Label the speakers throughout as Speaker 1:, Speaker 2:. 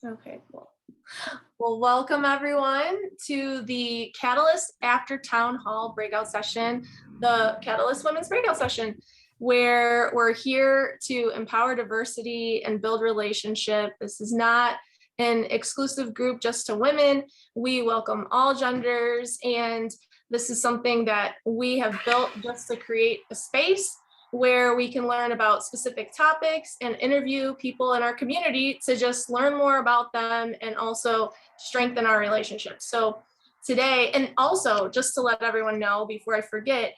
Speaker 1: Okay, cool. Well, welcome everyone to the Catalyst After Town Hall breakout session, the Catalyst Women's breakout session, where we're here to empower diversity and build relationship. This is not an exclusive group just to women. We welcome all genders, and this is something that we have built just to create a space where we can learn about specific topics and interview people in our community to just learn more about them and also strengthen our relationships. So today, and also just to let everyone know before I forget,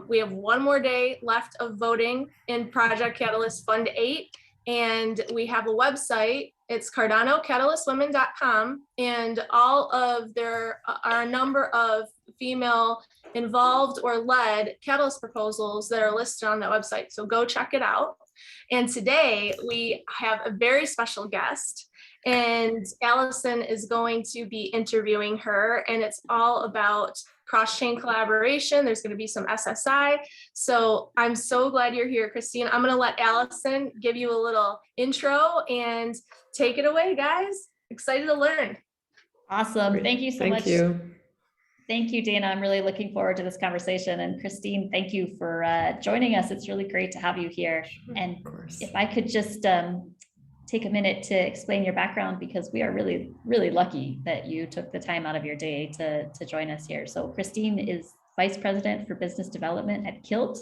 Speaker 1: we have one more day left of voting in Project Catalyst Fund 8, and we have a website. It's CardanoCatalystWomen.com, and all of there are a number of female involved or led catalyst proposals that are listed on that website. So go check it out. And today we have a very special guest, and Allison is going to be interviewing her, and it's all about cross-chain collaboration. There's going to be some SSI. So I'm so glad you're here, Christine. I'm going to let Allison give you a little intro and take it away, guys. Excited to learn.
Speaker 2: Awesome. Thank you so much.
Speaker 3: Thank you.
Speaker 2: Thank you, Dana. I'm really looking forward to this conversation. And Christine, thank you for joining us. It's really great to have you here. And if I could just take a minute to explain your background, because we are really, really lucky that you took the time out of your day to join us here. So Christine is Vice President for Business Development at KILT.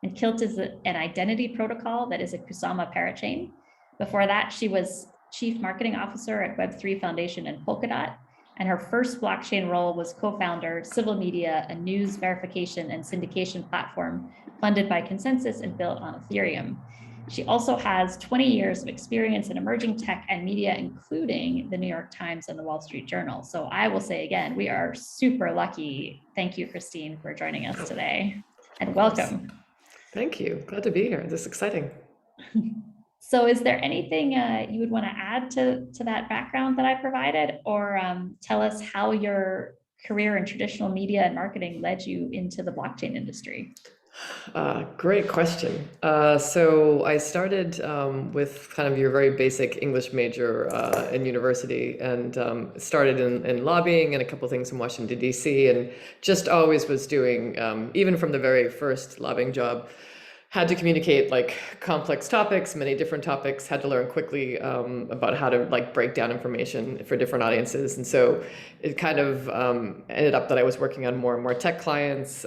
Speaker 2: And KILT is an identity protocol that is a Kusama parachain. Before that, she was Chief Marketing Officer at Web3 Foundation and Polkadot. And her first blockchain role was co-founder, Civil Media, a news verification and syndication platform funded by Consensus and built on Ethereum. She also has 20 years of experience in emerging tech and media, including the New York Times and the Wall Street Journal. So I will say again, we are super lucky. Thank you, Christine, for joining us today, and welcome.
Speaker 3: Thank you. Glad to be here. This is exciting.
Speaker 2: So is there anything you would want to add to that background that I provided, or tell us how your career in traditional media and marketing led you into the blockchain industry?
Speaker 3: Great question. So I started with kind of your very basic English major in university, and started in lobbying and a couple things in Washington, D.C., and just always was doing, even from the very first lobbying job, had to communicate like complex topics, many different topics, had to learn quickly about how to like break down information for different audiences. And so it kind of ended up that I was working on more and more tech clients,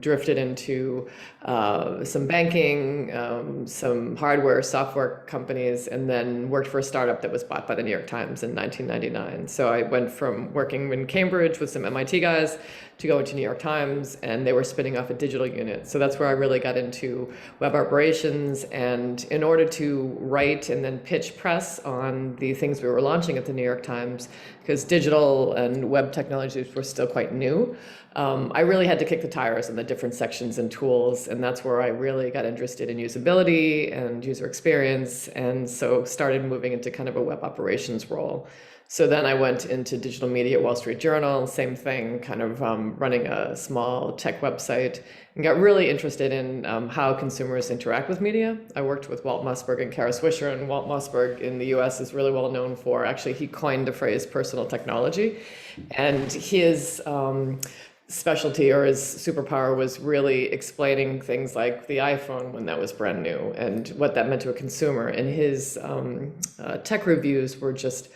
Speaker 3: drifted into some banking, some hardware, software companies, and then worked for a startup that was bought by the New York Times in 1999. So I went from working in Cambridge with some MIT guys to go into New York Times, and they were spinning off a digital unit. So that's where I really got into web operations. And in order to write and then pitch press on the things we were launching at the New York Times, because digital and web technologies were still quite new, I really had to kick the tires on the different sections and tools. And that's where I really got interested in usability and user experience. And so started moving into kind of a web operations role. So then I went into digital media at Wall Street Journal, same thing, kind of running a small tech website, and got really interested in how consumers interact with media. I worked with Walt Mossberg and Kara Swisher, and Walt Mossberg in the US is really well known for, actually, he coined the phrase personal technology. And his specialty or his superpower was really explaining things like the iPhone when that was brand new and what that meant to a consumer. And his tech reviews were just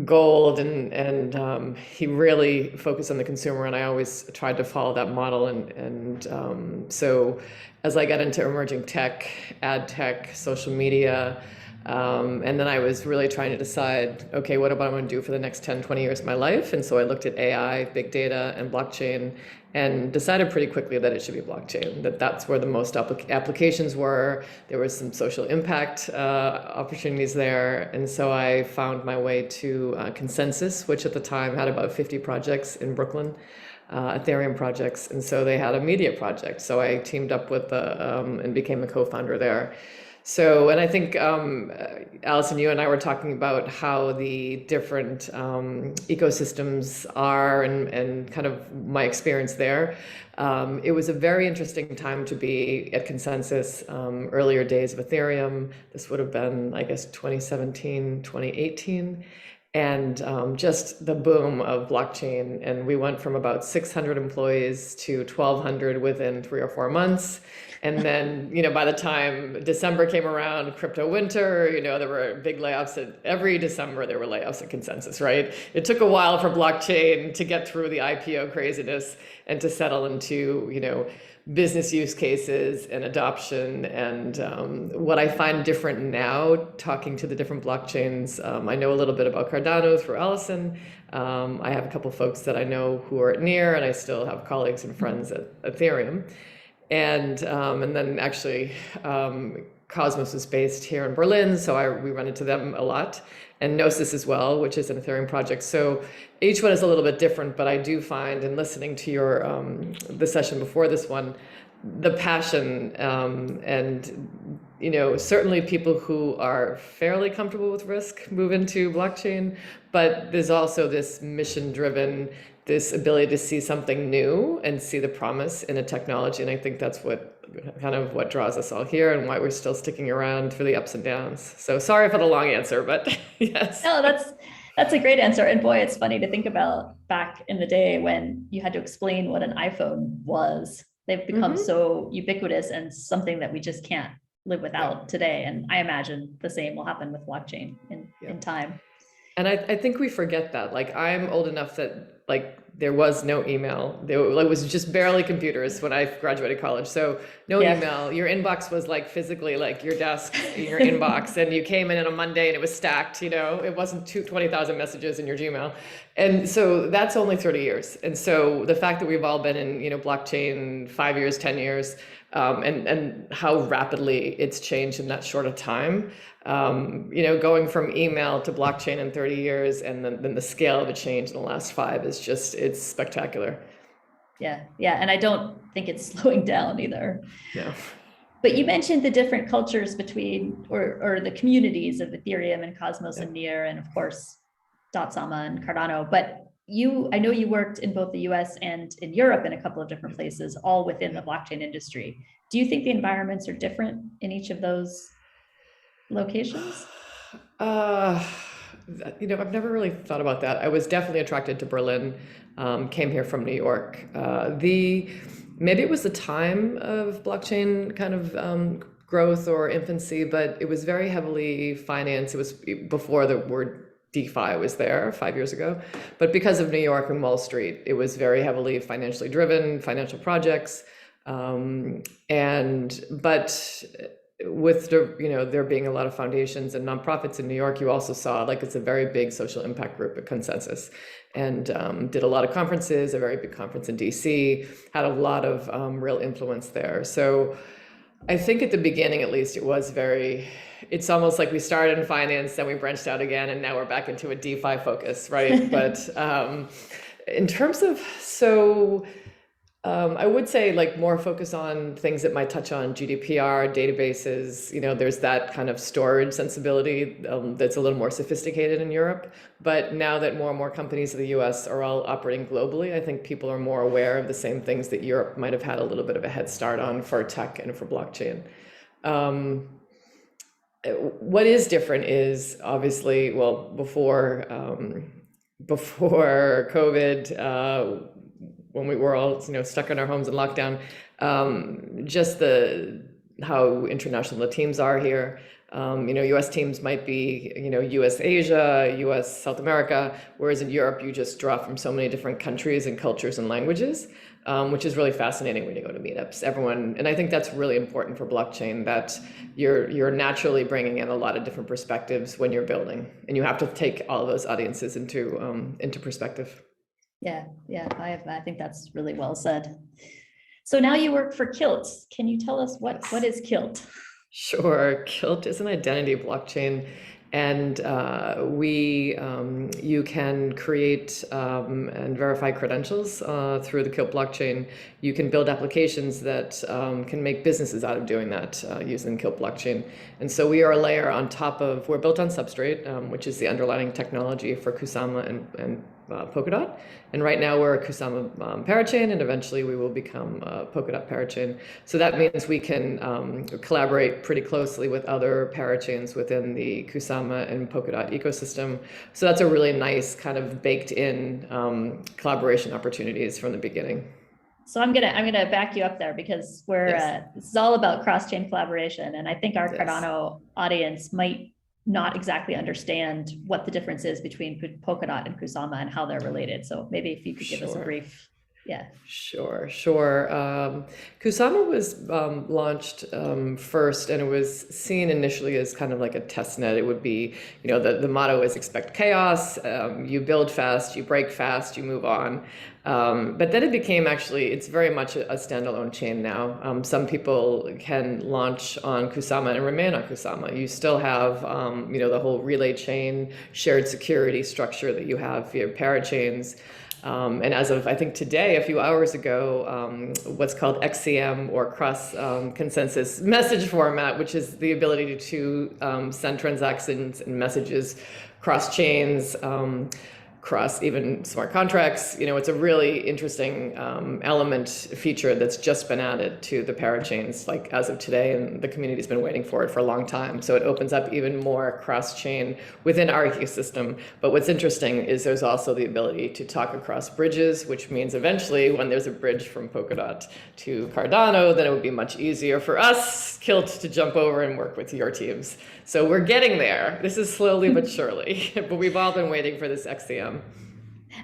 Speaker 3: gold, and he really focused on the consumer, and I always tried to follow that model. And so as I got into emerging tech, ad tech, social media, and then I was really trying to decide, okay, what am I going to do for the next 10, 20 years of my life? And so I looked at AI, big data, and blockchain, and decided pretty quickly that it should be blockchain, that's where the most applications were. There was some social impact opportunities there. And so I found my way to Consensus, which at the time had about 50 projects in Brooklyn, Ethereum projects. And so they had a media project. So I teamed up with and became a co-founder there. So, and I think, Allison, you and I were talking about how the different ecosystems are and kind of my experience there. It was a very interesting time to be at Consensus, earlier days of Ethereum. This would have been, I guess, 2017, 2018. And just the boom of blockchain. And we went from about 600 employees to 1,200 within 3 or 4 months. And then, by the time December came around, crypto winter, there were big layoffs every December, there were layoffs at Consensus, right? It took a while for blockchain to get through the IPO craziness and to settle into, business use cases and adoption. And what I find different now, talking to the different blockchains, I know a little bit about Cardano through Allison. I have a couple folks that I know who are at Near, and I still have colleagues and friends at Ethereum. And then actually, Cosmos is based here in Berlin, so we run into them a lot, and Gnosis as well, which is an Ethereum project. So each one is a little bit different, but I do find in listening to your the session before this one, the passion and certainly people who are fairly comfortable with risk move into blockchain, but there's also this mission-driven, this ability to see something new and see the promise in a technology. And I think that's what draws us all here and why we're still sticking around through the ups and downs. So sorry for the long answer, but yes.
Speaker 2: No, that's a great answer. And boy, it's funny to think about back in the day when you had to explain what an iPhone was. They've become so ubiquitous and something that we just can't live without today. And I imagine the same will happen with blockchain in time.
Speaker 3: And I think we forget that. Like, I'm old enough that there was no email. There was just barely computers when I graduated college. So no email. Your inbox was physically your desk, your inbox, and you came in on a Monday and it was stacked. It wasn't 20,000 messages in your Gmail. And so that's only 30 years. And so the fact that we've all been in blockchain 5 years, 10 years, and how rapidly it's changed in that short of time. Going from email to blockchain in 30 years, and then the scale of a change in the last 5 is it's spectacular.
Speaker 2: Yeah. And I don't think it's slowing down either.
Speaker 3: No.
Speaker 2: But you mentioned the different cultures between, or the communities of Ethereum and Cosmos and Near, and of course, Dotsama and Cardano. But I know you worked in both the US and in Europe in a couple of different places, all within the blockchain industry. Do you think the environments are different in each of those locations?
Speaker 3: I've never really thought about that. I was definitely attracted to Berlin, came here from New York. Maybe it was the time of blockchain kind of growth or infancy, but it was very heavily financed. It was before the word DeFi was there 5 years ago, but because of New York and Wall Street, it was very heavily financially driven, financial projects. But with there being a lot of foundations and nonprofits in New York, you also saw it's a very big social impact group at Consensus, and did a lot of conferences, a very big conference in DC, had a lot of real influence there. So I think at the beginning, at least, it's almost like we started in finance, then we branched out again, and now we're back into a DeFi focus, right? But in terms of, I would say more focus on things that might touch on GDPR, databases, there's that kind of storage sensibility that's a little more sophisticated in Europe. But now that more and more companies in the US are all operating globally, I think people are more aware of the same things that Europe might have had a little bit of a head start on for tech and for blockchain. What is different is obviously, before COVID, when we were all stuck in our homes in lockdown, just how international the teams are here. US teams might be US Asia, US South America, whereas in Europe you just draw from so many different countries and cultures and languages, which is really fascinating when you go to meetups. And I think that's really important for blockchain, that you're naturally bringing in a lot of different perspectives when you're building, and you have to take all of those audiences into perspective.
Speaker 2: Yeah, I think that's really well said. So now you work for KILT. Can you tell us what is KILT?
Speaker 3: Sure. KILT is an identity blockchain, And you can create and verify credentials through the KILT blockchain. You can build applications that can make businesses out of doing that using KILT blockchain. And so we are a layer on top of, we're built on Substrate, which is the underlying technology for Kusama and Polkadot. And right now we're a Kusama Parachain, and eventually we will become a Polkadot Parachain. So that means we can collaborate pretty closely with other Parachains within the Kusama and Polkadot ecosystem. So that's a really nice kind of baked in collaboration opportunities from the beginning.
Speaker 2: So I'm gonna back you up there, because this is all about cross-chain collaboration, and I think our Cardano audience might not exactly understand what the difference is between Polkadot and Kusama and how they're related. So maybe if you could give us a brief. Yeah.
Speaker 3: Sure. Kusama was launched first, and it was seen initially as kind of like a test net. It would be, the motto is expect chaos. You build fast, you break fast, you move on. But then it became it's very much a standalone chain now. Some people can launch on Kusama and remain on Kusama. You still have, the whole relay chain, shared security structure that you have via Parachains. And as of, I think today, a few hours ago, what's called XCM, or cross consensus message format, which is the ability to send transactions and messages cross chains, cross even smart contracts. It's a really interesting feature that's just been added to the Parachains, like as of today, and the community's been waiting for it for a long time. So it opens up even more cross-chain within our ecosystem. But what's interesting is there's also the ability to talk across bridges, which means eventually when there's a bridge from Polkadot to Cardano, then it would be much easier for us, KILT, to jump over and work with your teams. So we're getting there. This is slowly but surely, but we've all been waiting for this XCM.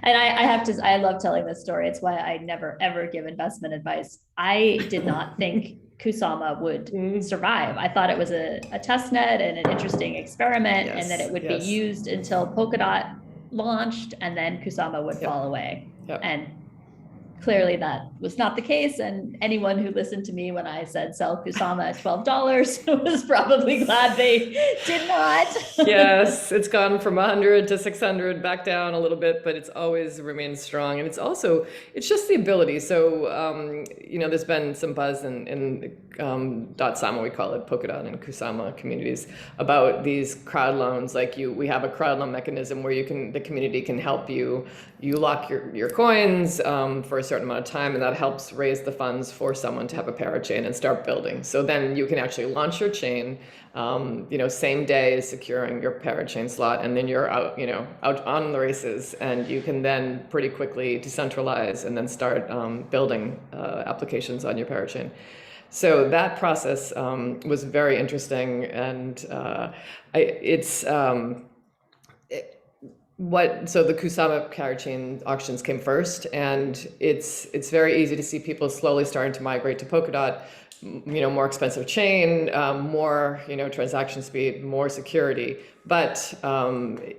Speaker 2: And I love telling this story. It's why I never, ever give investment advice. I did not think Kusama would survive. I thought it was a test net and an interesting experiment, and that it would be used until Polkadot launched, and then Kusama would fall away. And clearly that was not the case. And anyone who listened to me when I said sell Kusama at $12 was probably glad they did not.
Speaker 3: Yes, it's gone from 100 to 600, back down a little bit, but it's always remained strong. And it's just the ability. So, there's been some buzz in Dotsama, we call it, Polkadot and Kusama communities, about these crowd loans. Like we have a crowd loan mechanism where the community can help you lock your coins for a certain amount of time, and that helps raise the funds for someone to have a parachain and start building. So then you can actually launch your chain, same day as securing your parachain slot, and then you're out on the races, and you can then pretty quickly decentralize and then start building applications on your parachain. So that process was very interesting, and so the Kusama Parachain auctions came first, and it's very easy to see people slowly starting to migrate to Polkadot. More expensive chain, more transaction speed, more security, but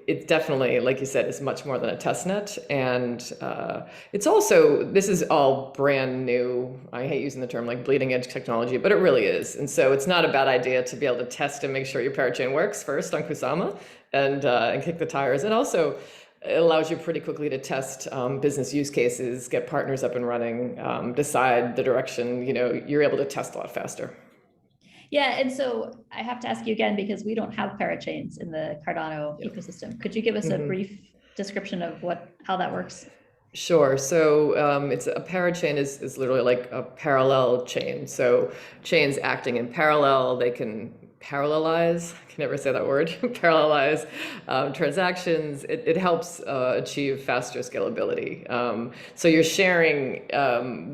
Speaker 3: it definitely, like you said, is much more than a test net. And this is all brand new. I hate using the term like bleeding edge technology, but it really is. And so it's not a bad idea to be able to test and make sure your parachain works first on Kusama, and kick the tires. And also it allows you pretty quickly to test business use cases, get partners up and running, decide the direction. You're able to test a lot faster.
Speaker 2: Yeah, and so I have to ask you again, because we don't have parachains in the Cardano ecosystem. Could you give us a brief description of how that works?
Speaker 3: Sure. So it's a parachain is literally like a parallel chain. So chains acting in parallel, they can parallelize, I can never say that word, parallelize transactions. It helps achieve faster scalability. So you're sharing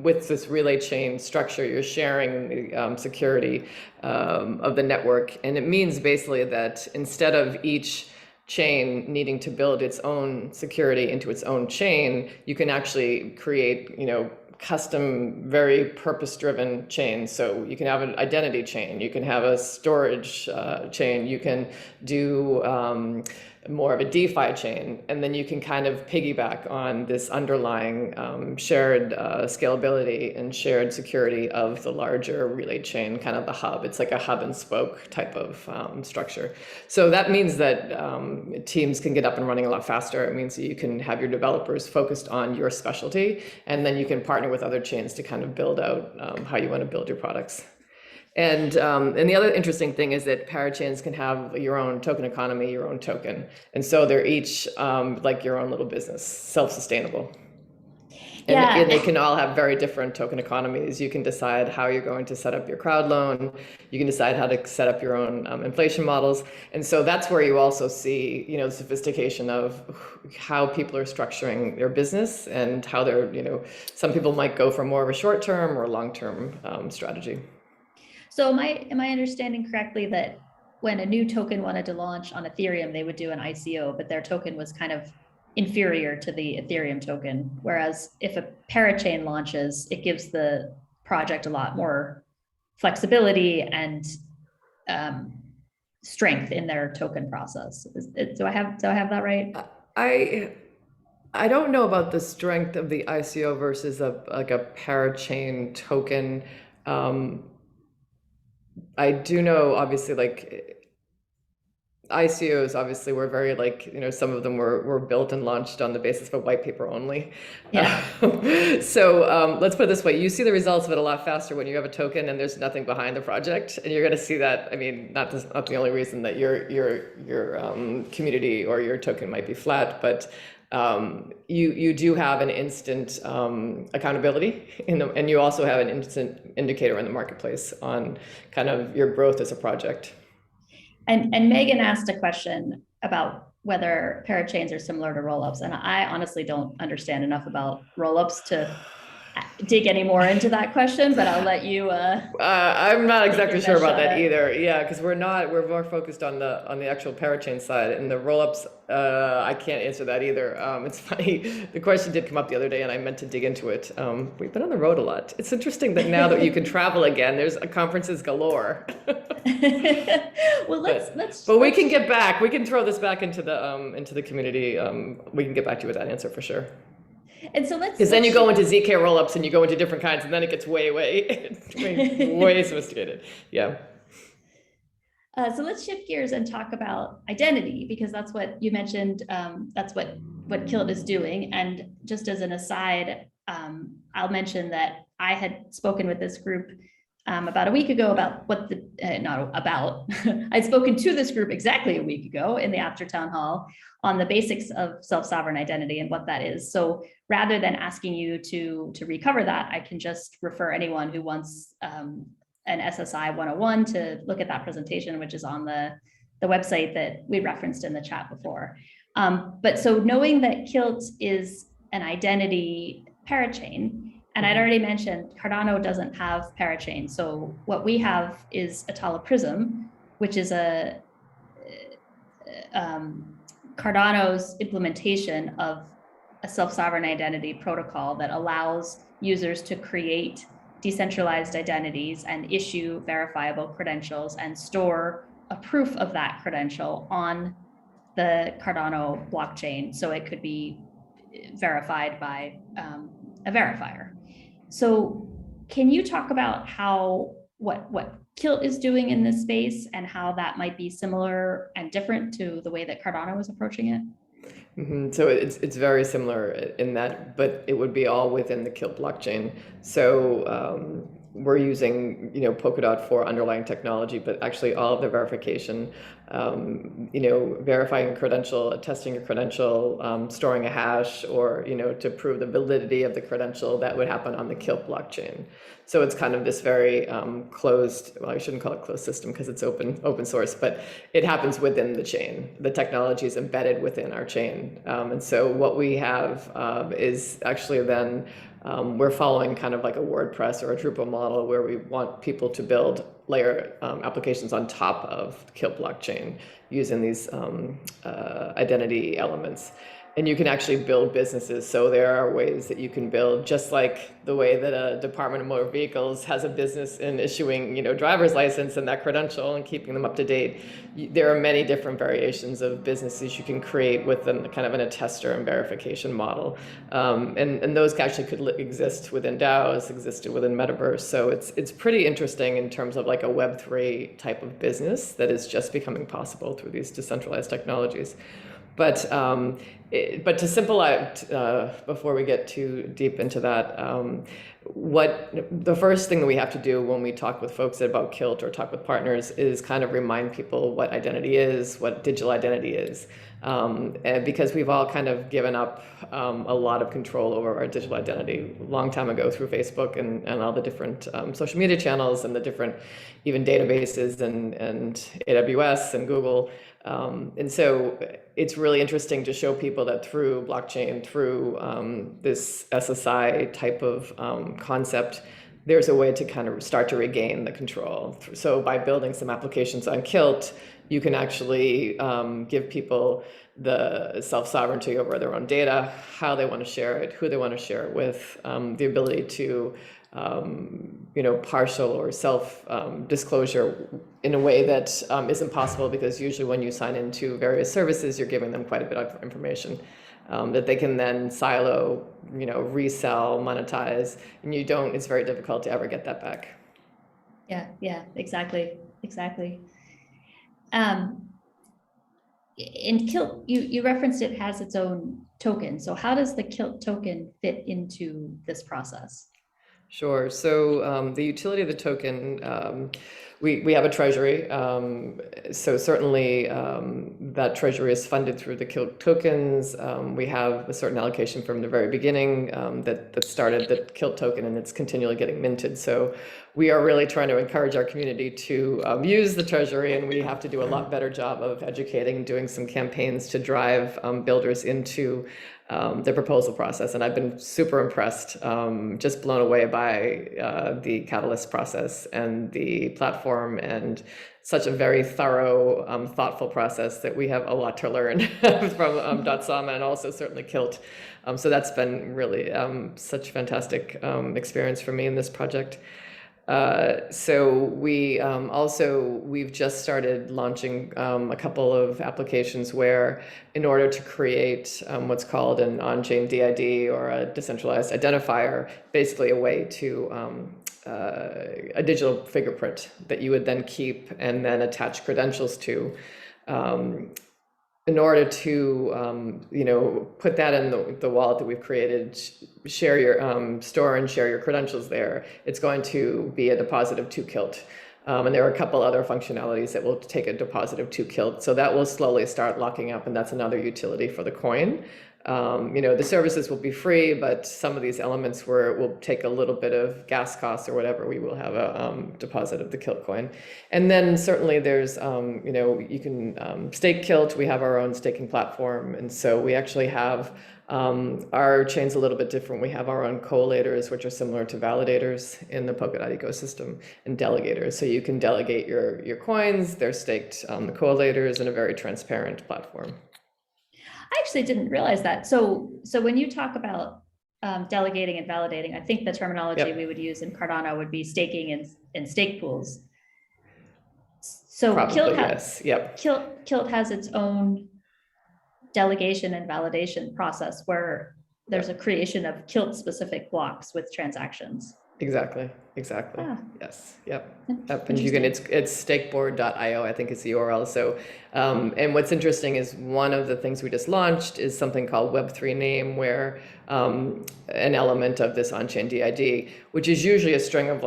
Speaker 3: with this relay chain structure, you're sharing the security of the network. And it means basically that instead of each chain needing to build its own security into its own chain, you can actually create, custom, very purpose-driven chains. So you can have an identity chain, you can have a storage chain, you can do more of a DeFi chain, and then you can kind of piggyback on this underlying shared scalability and shared security of the larger relay chain, kind of the hub. It's like a hub and spoke type of structure. So that means that teams can get up and running a lot faster. It means that you can have your developers focused on your specialty, and then you can partner with other chains to kind of build out how you want to build your products. And the other interesting thing is that Parachains can have your own token economy, your own token. And so they're each like your own little business, self-sustainable. And they can all have very different token economies. You can decide how you're going to set up your crowd loan. You can decide how to set up your own inflation models. And so that's where you also see, you know, the sophistication of how people are structuring their business and how they're, you know, some people might go for more of a short-term or long-term strategy.
Speaker 2: So am I understanding correctly that when a new token wanted to launch on Ethereum, they would do an ICO, but their token was kind of inferior to the Ethereum token? Whereas if a parachain launches, it gives the project a lot more flexibility and strength in their token process. Do I have that right?
Speaker 3: I don't know about the strength of the ICO versus a parachain token. I do know, obviously, like ICOs obviously were very, like, you know, some of them were built and launched on the basis of a white paper only.
Speaker 2: Yeah.
Speaker 3: So let's put it this way: you see the results of it a lot faster when you have a token and there's nothing behind the project, and you're going to see that. I mean, not the only reason that your community or your token might be flat, but you do have an instant accountability and you also have an instant indicator in the marketplace on kind of your growth as a project.
Speaker 2: And Megan asked a question about whether parachains are similar to rollups, and I honestly don't understand enough about rollups to dig any more into that question, but I'll let you.
Speaker 3: I'm not exactly sure about that either. Yeah, because we're more focused on the actual parachain side, and the rollups. I can't answer that either. It's funny. The question did come up the other day, and I meant to dig into it. We've been on the road a lot. It's interesting that now that you can travel again, there's conferences galore.
Speaker 2: Well,
Speaker 3: but we can get back. We can throw this back into the community. We can get back to you with that answer for sure.
Speaker 2: And so
Speaker 3: because then you go into ZK rollups and you go into different kinds, and then it gets way sophisticated. Yeah.
Speaker 2: So let's shift gears and talk about identity, because that's what you mentioned. That's what KILT is doing. And just as an aside, I'll mention that I had spoken with this group about a week ago about I'd spoken to this group exactly a week ago in the After Town Hall on the basics of self-sovereign identity and what that is. So rather than asking you to recover that, I can just refer anyone who wants an SSI 101 to look at that presentation, which is on the website that we referenced in the chat before. But so knowing that KILT is an identity parachain, and I'd already mentioned Cardano doesn't have parachain. So what we have is Atala Prism, which is Cardano's implementation of a self-sovereign identity protocol that allows users to create decentralized identities and issue verifiable credentials and store a proof of that credential on the Cardano blockchain. So it could be verified by a verifier. So can you talk about what KILT is doing in this space and how that might be similar and different to the way that Cardano is approaching it?
Speaker 3: Mm-hmm. So it's very similar in that, but it would be all within the KILT blockchain. So we're using, Polkadot for underlying technology, but actually all of the verification, verifying a credential, testing a credential, storing a hash, or, to prove the validity of the credential, that would happen on the KILT blockchain. So it's kind of this very closed, well, I shouldn't call it closed system because it's open source, but it happens within the chain. The technology is embedded within our chain. And so what we have is actually then we're following kind of like a WordPress or a Drupal model where we want people to build layer applications on top of KILT blockchain using these identity elements. and you can actually build businesses. So there are ways that you can build, just like the way that a Department of Motor Vehicles has a business in issuing, driver's license and that credential and keeping them up to date. There are many different variations of businesses you can create with a kind of an attester and verification model. And those actually could exist within DAOs, existed within Metaverse. So it's pretty interesting in terms of like a Web3 type of business that is just becoming possible through these decentralized technologies. But to simplify, before we get too deep into that, the first thing that we have to do when we talk with folks about KILT or talk with partners is kind of remind people what identity is, what digital identity is. And because we've all kind of given up a lot of control over our digital identity a long time ago through Facebook and all the different social media channels and the different even databases and AWS and Google. And so it's really interesting to show people that through blockchain, through this SSI type of concept, there's a way to kind of start to regain the control. So by building some applications on KILT, you can actually give people the self-sovereignty over their own data, how they want to share it, who they want to share it with, the ability to partial or self disclosure in a way that isn't possible, because usually when you sign into various services, you're giving them quite a bit of information that they can then silo, resell, monetize, and it's very difficult to ever get that back.
Speaker 2: Yeah, exactly. In KILT, you referenced it has its own token. So how does the KILT token fit into this process?
Speaker 3: Sure. So the utility of the token, we have a treasury. So certainly that treasury is funded through the KILT tokens. We have a certain allocation from the very beginning that started the KILT token, and it's continually getting minted. So we are really trying to encourage our community to use the treasury, and we have to do a lot better job of educating, doing some campaigns to drive builders into the proposal process. And I've been super impressed, just blown away by the Catalyst process and the platform, and such a very thorough, thoughtful process that we have a lot to learn from Dotsama and also certainly KILT. So that's been really such a fantastic experience for me in this project. So we've just started launching a couple of applications where, in order to create what's called an on-chain DID or a decentralized identifier, basically a way to a digital fingerprint that you would then keep and then attach credentials to. In order to, put that in the wallet that we've created, share your store and share your credentials there, it's going to be a deposit of 2 KILT. And there are a couple other functionalities that will take a deposit of 2 KILT. So that will slowly start locking up, and that's another utility for the coin. The services will be free, but some of these elements where it will take a little bit of gas costs or whatever, we will have a deposit of the KILT coin. And then certainly there's, you can stake KILT. We have our own staking platform. And so we actually have our chain's a little bit different. We have our own coallators, which are similar to validators in the Polkadot ecosystem, and delegators. So you can delegate your coins. They're staked on the coallators in a very transparent platform.
Speaker 2: I actually didn't realize that. So when you talk about delegating and validating, I think the terminology we would use in Cardano would be staking and stake pools. So
Speaker 3: Probably, yes. Yep.
Speaker 2: KILT has its own delegation and validation process where there's a creation of KILT specific blocks with transactions.
Speaker 3: Exactly. Yes. Yep. And you can, it's stakeboard.io, I think is the URL. So, and what's interesting is one of the things we just launched is something called Web3 name, where an element of this on-chain DID, which is usually a string of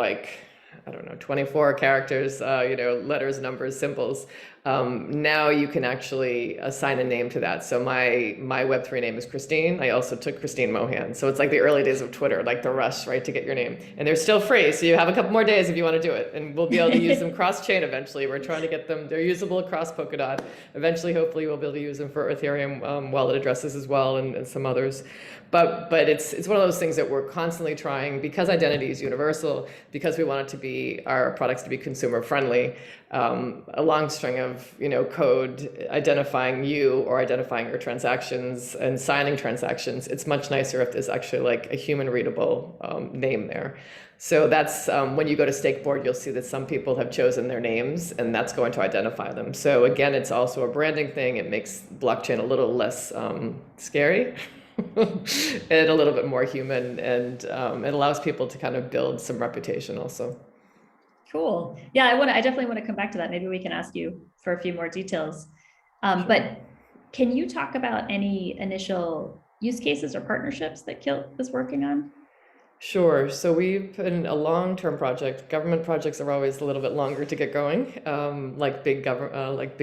Speaker 3: 24 characters, letters, numbers, symbols. Now you can actually assign a name to that. So my Web3 name is Christine. I also took Christine Mohan. So it's like the early days of Twitter, like the rush, right, to get your name. And they're still free, so you have a couple more days if you want to do it. And we'll be able to use them cross-chain eventually. We're trying to get them, they're usable across Polkadot. Eventually, hopefully, we'll be able to use them for Ethereum wallet addresses as well, and some others. But it's one of those things that we're constantly trying, because identity is universal, because we want it to be, our products to be consumer friendly, a long string of of, code identifying you or identifying your transactions and signing transactions. It's much nicer if there's actually like a human readable name there. So that's when you go to Stakeboard, you'll see that some people have chosen their names, and that's going to identify them. So again, it's also a branding thing. It makes blockchain a little less scary and a little bit more human, and it allows people to kind of build some reputation also.
Speaker 2: Cool. Yeah, I definitely want to come back to that. Maybe we can ask you for a few more details.
Speaker 3: Sure.
Speaker 2: But can you talk about any initial use cases or partnerships that KILT is working on?
Speaker 3: Sure. So we've been a long-term project. Government projects are always a little bit longer to get going, like big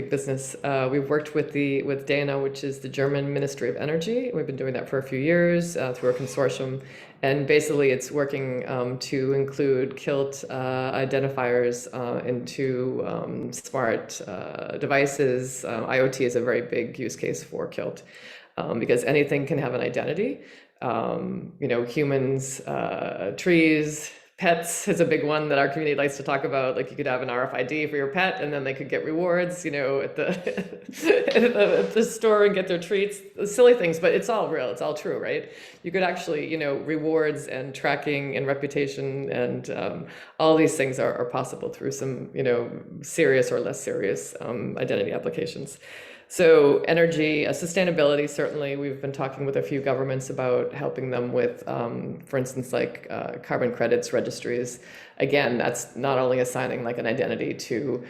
Speaker 3: business. We've worked with Dana, which is the German Ministry of Energy. We've been doing that for a few years through a consortium, and basically it's working to include KILT identifiers into smart devices. IoT is a very big use case for KILT because anything can have an identity. Humans, trees, pets is a big one that our community likes to talk about. Like you could have an RFID for your pet, and then they could get rewards, at the store and get their treats. Silly things, but it's all real. It's all true, right? You could actually, rewards and tracking and reputation and all these things are possible through some, serious or less serious identity applications. So energy, sustainability, certainly we've been talking with a few governments about helping them with, for instance, like carbon credits registries. Again, that's not only assigning like an identity to,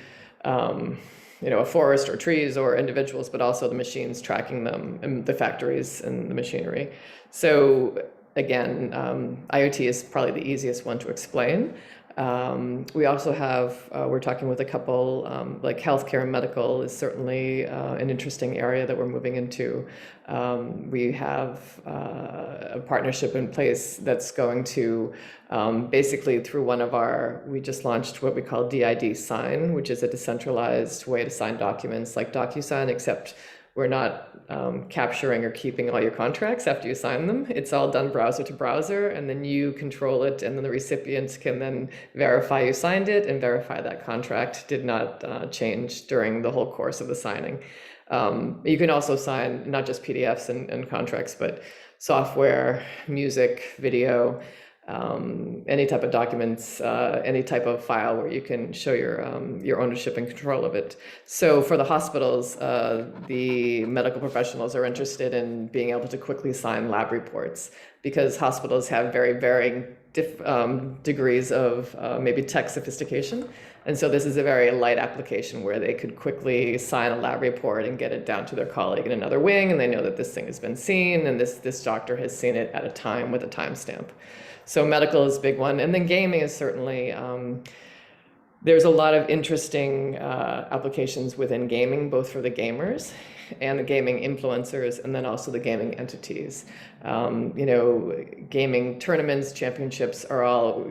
Speaker 3: a forest or trees or individuals, but also the machines tracking them and the factories and the machinery. So again, IoT is probably the easiest one to explain. We also have, we're talking with a couple, like healthcare and medical is certainly an interesting area that we're moving into. We have a partnership in place that's going to basically through we just launched what we call DID Sign, which is a decentralized way to sign documents like DocuSign, except we're not capturing or keeping all your contracts after you sign them. It's all done browser to browser, and then you control it, and then the recipient can then verify you signed it and verify that contract did not change during the whole course of the signing. You can also sign not just PDFs and contracts, but software, music, video, any type of documents, any type of file where you can show your ownership and control of it. So for the hospitals, the medical professionals are interested in being able to quickly sign lab reports because hospitals have very varying degrees of maybe tech sophistication. And so this is a very light application where they could quickly sign a lab report and get it down to their colleague in another wing, and they know that this thing has been seen and this doctor has seen it at a time with a timestamp. So medical is a big one. And then gaming is certainly, there's a lot of interesting applications within gaming, both for the gamers and the gaming influencers, and then also the gaming entities. Gaming tournaments, championships are all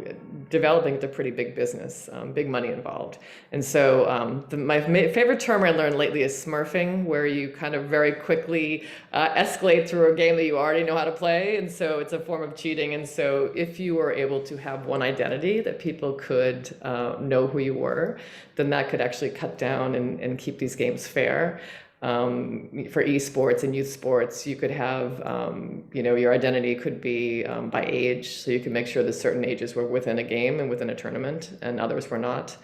Speaker 3: developing into pretty big business, big money involved. And so my favorite term I learned lately is smurfing, where you kind of very quickly escalate through a game that you already know how to play. And so it's a form of cheating. And so if you were able to have one identity that people could know who you were, then that could actually cut down and keep these games fair. For esports and youth sports, you could have, your identity could be by age. So you can make sure that certain ages were within a game and within a tournament and others were not.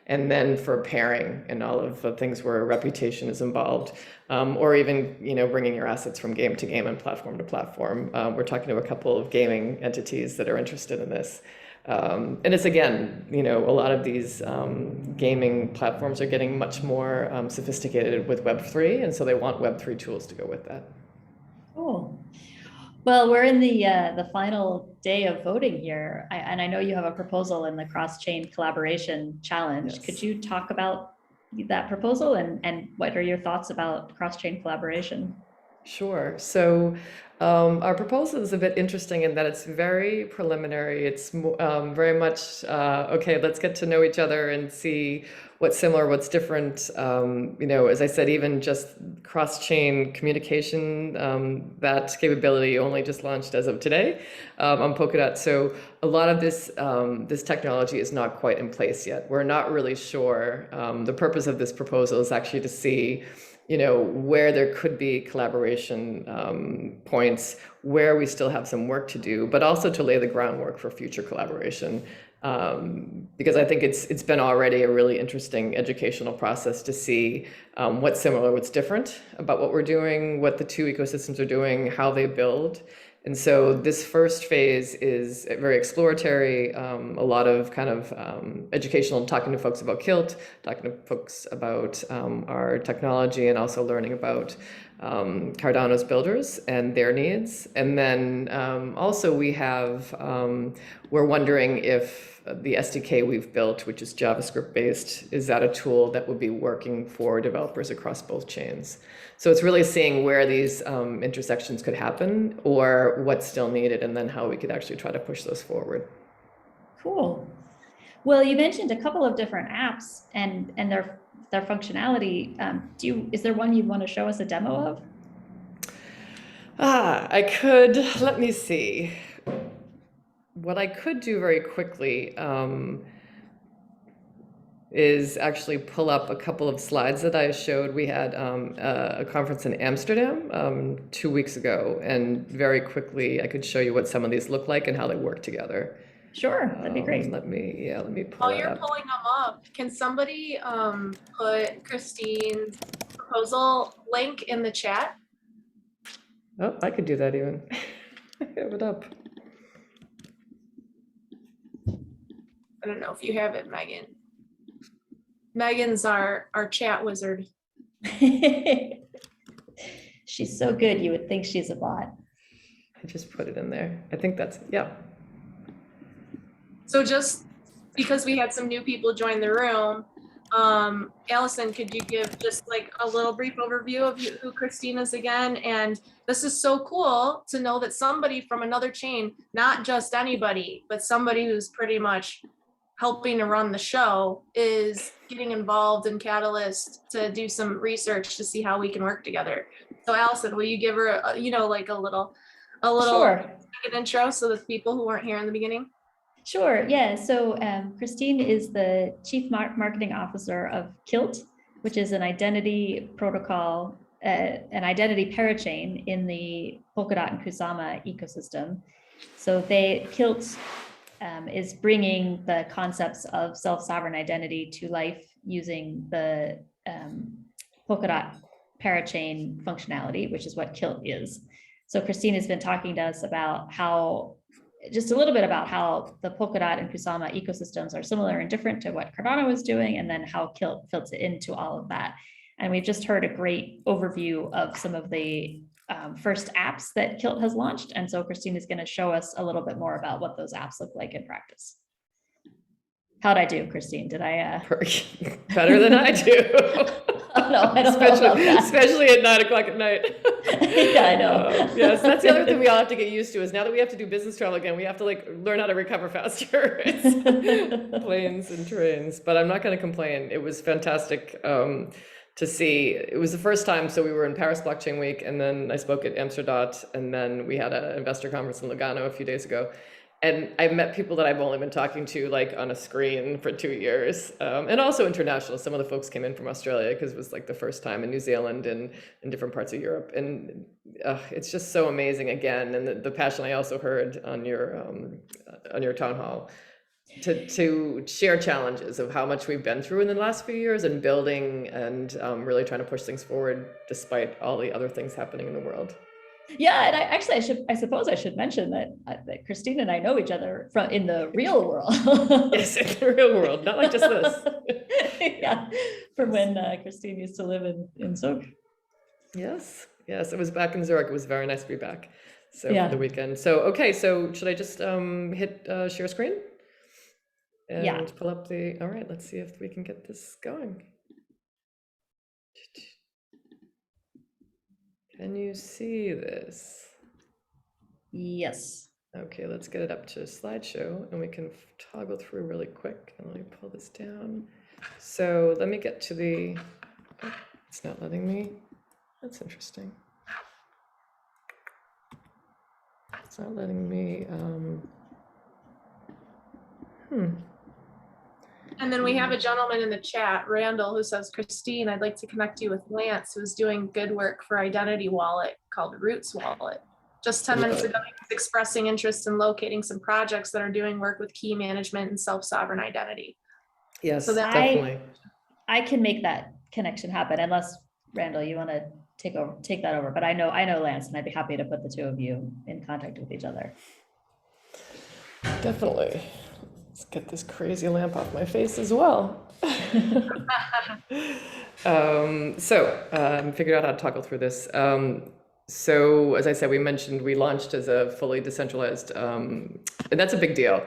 Speaker 3: And then for pairing and all of the things where reputation is involved, or even, bringing your assets from game to game and platform to platform. We're talking to a couple of gaming entities that are interested in this. And it's again, a lot of these gaming platforms are getting much more sophisticated with Web3, and so they want Web3 tools to go with that.
Speaker 2: Cool. Well, we're in the final day of voting here, and I know you have a proposal in the cross-chain collaboration challenge. Yes. Could you talk about that proposal and what are your thoughts about cross-chain collaboration?
Speaker 3: Sure. So our proposal is a bit interesting in that it's very preliminary. It's very much, okay, let's get to know each other and see what's similar, what's different. As I said, even just cross-chain communication, that capability only just launched as of today on Polkadot. So a lot of this technology is not quite in place yet. We're not really sure. The purpose of this proposal is actually to see where there could be collaboration points, where we still have some work to do, but also to lay the groundwork for future collaboration. Because I think it's been already a really interesting educational process to see what's similar, what's different about what we're doing, what the two ecosystems are doing, how they build. And so this first phase is very exploratory, a lot of kind of educational, talking to folks about KILT, talking to folks about our technology, and also learning about Cardano's builders and their needs. And then also we're wondering if the SDK we've built, which is JavaScript based, is that a tool that would be working for developers across both chains? So it's really seeing where these intersections could happen or what's still needed, and then how we could actually try to push those forward.
Speaker 2: Cool. Well, you mentioned a couple of different apps and their functionality. Is there one you'd want to show us a demo of?
Speaker 3: I could. Let me see. What I could do very quickly is actually pull up a couple of slides that I showed. We had a conference in Amsterdam 2 weeks ago, and very quickly I could show you what some of these look like and how they work together.
Speaker 2: Sure, that'd be great.
Speaker 3: Let me pull
Speaker 1: While
Speaker 3: that
Speaker 1: you're
Speaker 3: up.
Speaker 1: pulling them up, can somebody put Christine's proposal link in the chat?
Speaker 3: Oh, I could do that even. I have it up.
Speaker 1: I don't know if you have it, Megan. Megan's our chat wizard.
Speaker 2: She's so good, you would think she's a bot.
Speaker 3: I just put it in there. I think that's, yeah.
Speaker 1: So just because we had some new people join the room, Allison, could you give just like a little brief overview of who Christine is again? And this is so cool to know that somebody from another chain, not just anybody, but somebody who's pretty much helping to run the show, is getting involved in Catalyst to do some research to see how we can work together. So Allison, will you give her a little
Speaker 2: Sure.
Speaker 1: second intro so the people who weren't here in the beginning?
Speaker 2: Sure, yeah. So Christine is the Chief Marketing Officer of KILT, which is an identity protocol, an identity parachain in the Polkadot and Kusama ecosystem. So KILT is bringing the concepts of self-sovereign identity to life using the Polkadot parachain functionality, which is what KILT is. So Christine has been talking to us about just a little bit about how the Polkadot and Kusama ecosystems are similar and different to what Cardano is doing, and then how KILT fits into all of that. And we've just heard a great overview of some of the first apps that KILT has launched. And so Christine is going to show us a little bit more about what those apps look like in practice. How'd I do, Christine? Did I?
Speaker 3: Better than I do.
Speaker 2: Oh, no, I don't know about that.
Speaker 3: Especially at 9 o'clock at night.
Speaker 2: Yeah, I know.
Speaker 3: Yes, that's the other thing we all have to get used to, is now that we have to do business travel again, we have to learn how to recover faster. It's planes and trains, but I'm not going to complain. It was fantastic to see. It was the first time, so we were in Paris Blockchain Week, and then I spoke at Amsterdam, and then we had an investor conference in Lugano a few days ago. And I've met people that I've only been talking to on a screen for 2 years, and also international. Some of the folks came in from Australia because it was the first time, in New Zealand and in different parts of Europe. And it's just so amazing again. And the passion I also heard on your town hall to share challenges of how much we've been through in the last few years and building and really trying to push things forward despite all the other things happening in the world.
Speaker 2: Yeah, and I suppose I should mention that Christine and I know each other in the real world.
Speaker 3: Yes, in the real world, not like just this.
Speaker 2: Yeah, from when Christine used to live in Zug.
Speaker 3: Yes, it was back in Zurich. It was very nice to be back. So
Speaker 2: yeah.
Speaker 3: For the weekend. So okay, so should I just hit share screen? And pull up all right, let's see if we can get this going. Can you see this?
Speaker 2: Yes.
Speaker 3: Okay, let's get it up to slideshow and we can toggle through really quick. And let me pull this down. So let me get to the, oh, it's not letting me. That's interesting. It's not letting me,
Speaker 1: And then we have a gentleman in the chat, Randall, who says, Christine, I'd like to connect you with Lance, who's doing good work for identity wallet called Roots Wallet. Just 10 minutes ago, he was expressing interest in locating some projects that are doing work with key management and self-sovereign identity.
Speaker 3: Yes,
Speaker 1: So that
Speaker 3: definitely.
Speaker 2: I can make that connection happen, unless Randall, you want to take that over. But I know Lance, and I'd be happy to put the two of you in contact with each other.
Speaker 3: Definitely. Let's get this crazy lamp off my face as well. Figured out how to toggle through this. So as I said, we launched as a fully decentralized, and that's a big deal.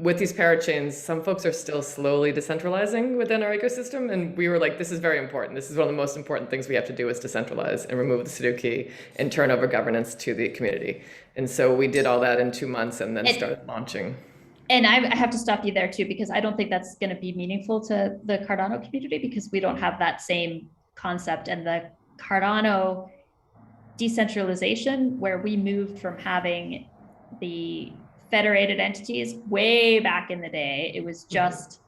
Speaker 3: With these parachains, some folks are still slowly decentralizing within our ecosystem. And we were like, this is very important. This is one of the most important things we have to do is decentralize and remove the pseudo key and turn over governance to the community. And so we did all that in 2 months and then started launching.
Speaker 2: And I have to stop you there too, because I don't think that's going to be meaningful to the Cardano community, because we don't have that same concept. And the Cardano decentralization, where we moved from having the federated entities way back in the day, it was just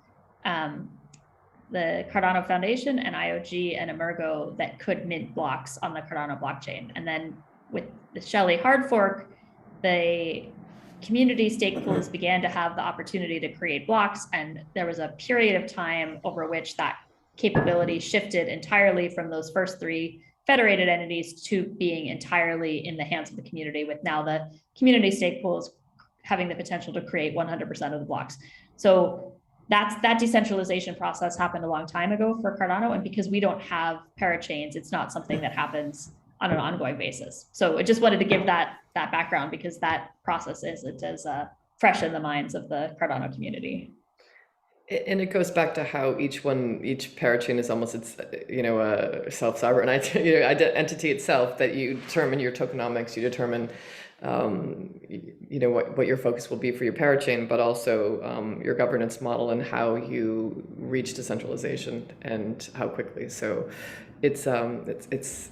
Speaker 2: the Cardano Foundation and IOG and Emergo that could mint blocks on the Cardano blockchain. And then with the Shelley hard fork, the community stake pools began to have the opportunity to create blocks. And there was a period of time over which that capability shifted entirely from those first 3 federated entities to being entirely in the hands of the community, with now the community stake pools having the potential to create 100% of the blocks. So that decentralization process happened a long time ago for Cardano. And because we don't have parachains, it's not something that happens on an ongoing basis. So I just wanted to give that background, because that process is fresh in the minds of the Cardano community.
Speaker 3: And it goes back to how each parachain is almost its, a self-sovereign entity itself, that you determine your tokenomics, you determine, what your focus will be for your parachain, but also your governance model and how you reach decentralization and how quickly. So it's an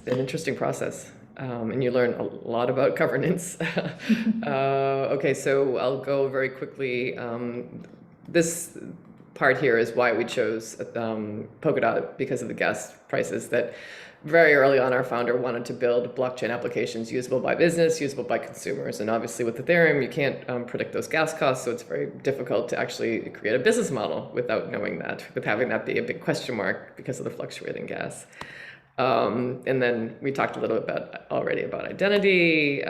Speaker 3: interesting process. And you learn a lot about governance. Okay, so I'll go very quickly. This part here is why we chose Polkadot, because of the gas prices. That very early on, our founder wanted to build blockchain applications usable by business, usable by consumers. And obviously with Ethereum, you can't predict those gas costs. So it's very difficult to actually create a business model without knowing that, with having that be a big question mark because of the fluctuating gas. And then we talked a little bit already about identity.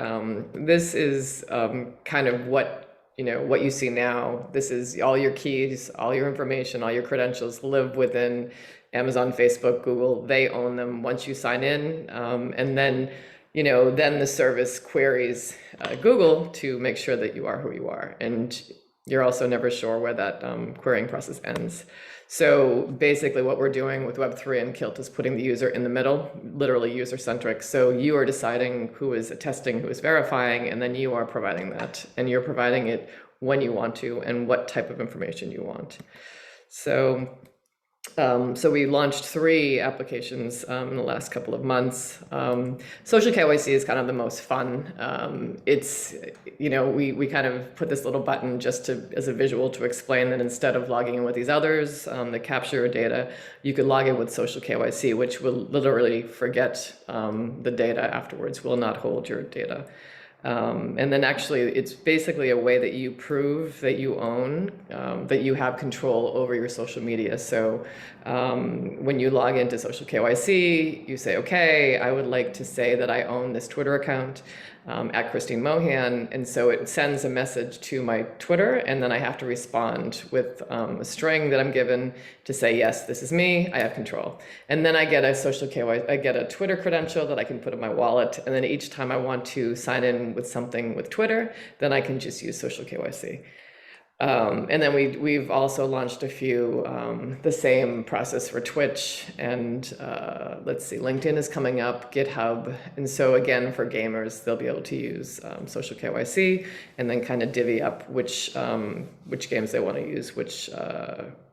Speaker 3: This is kind of what you see now. This is all your keys, all your information, all your credentials live within Amazon, Facebook, Google. They own them once you sign in. And then, then the service queries Google to make sure that you are who you are. And you're also never sure where that querying process ends. So basically what we're doing with Web3 and KILT is putting the user in the middle, literally user-centric. So you are deciding who is attesting, who is verifying, and then you are providing that. And you're providing it when you want to and what type of information you want. So we launched 3 applications in the last couple of months. Social KYC is kind of the most fun. It's, we kind of put this little button just as a visual to explain that instead of logging in with these others that capture your data, you could log in with social KYC, which will literally forget the data afterwards, will not hold your data. And then actually it's basically a way that you prove that you own, that you have control over your social media. So when you log into social KYC, you say, okay, I would like to say that I own this Twitter account at Christine Mohan. And so it sends a message to my Twitter, and then I have to respond with a string that I'm given to say, yes, this is me, I have control. And then I get a social KYC, I get a Twitter credential that I can put in my wallet. And then each time I want to sign in with something with Twitter, then I can just use social KYC. And then we've also launched a few, the same process for Twitch, and let's see, LinkedIn is coming up, GitHub. And so again, for gamers, they'll be able to use social KYC and then kind of divvy up which games they want to use, which,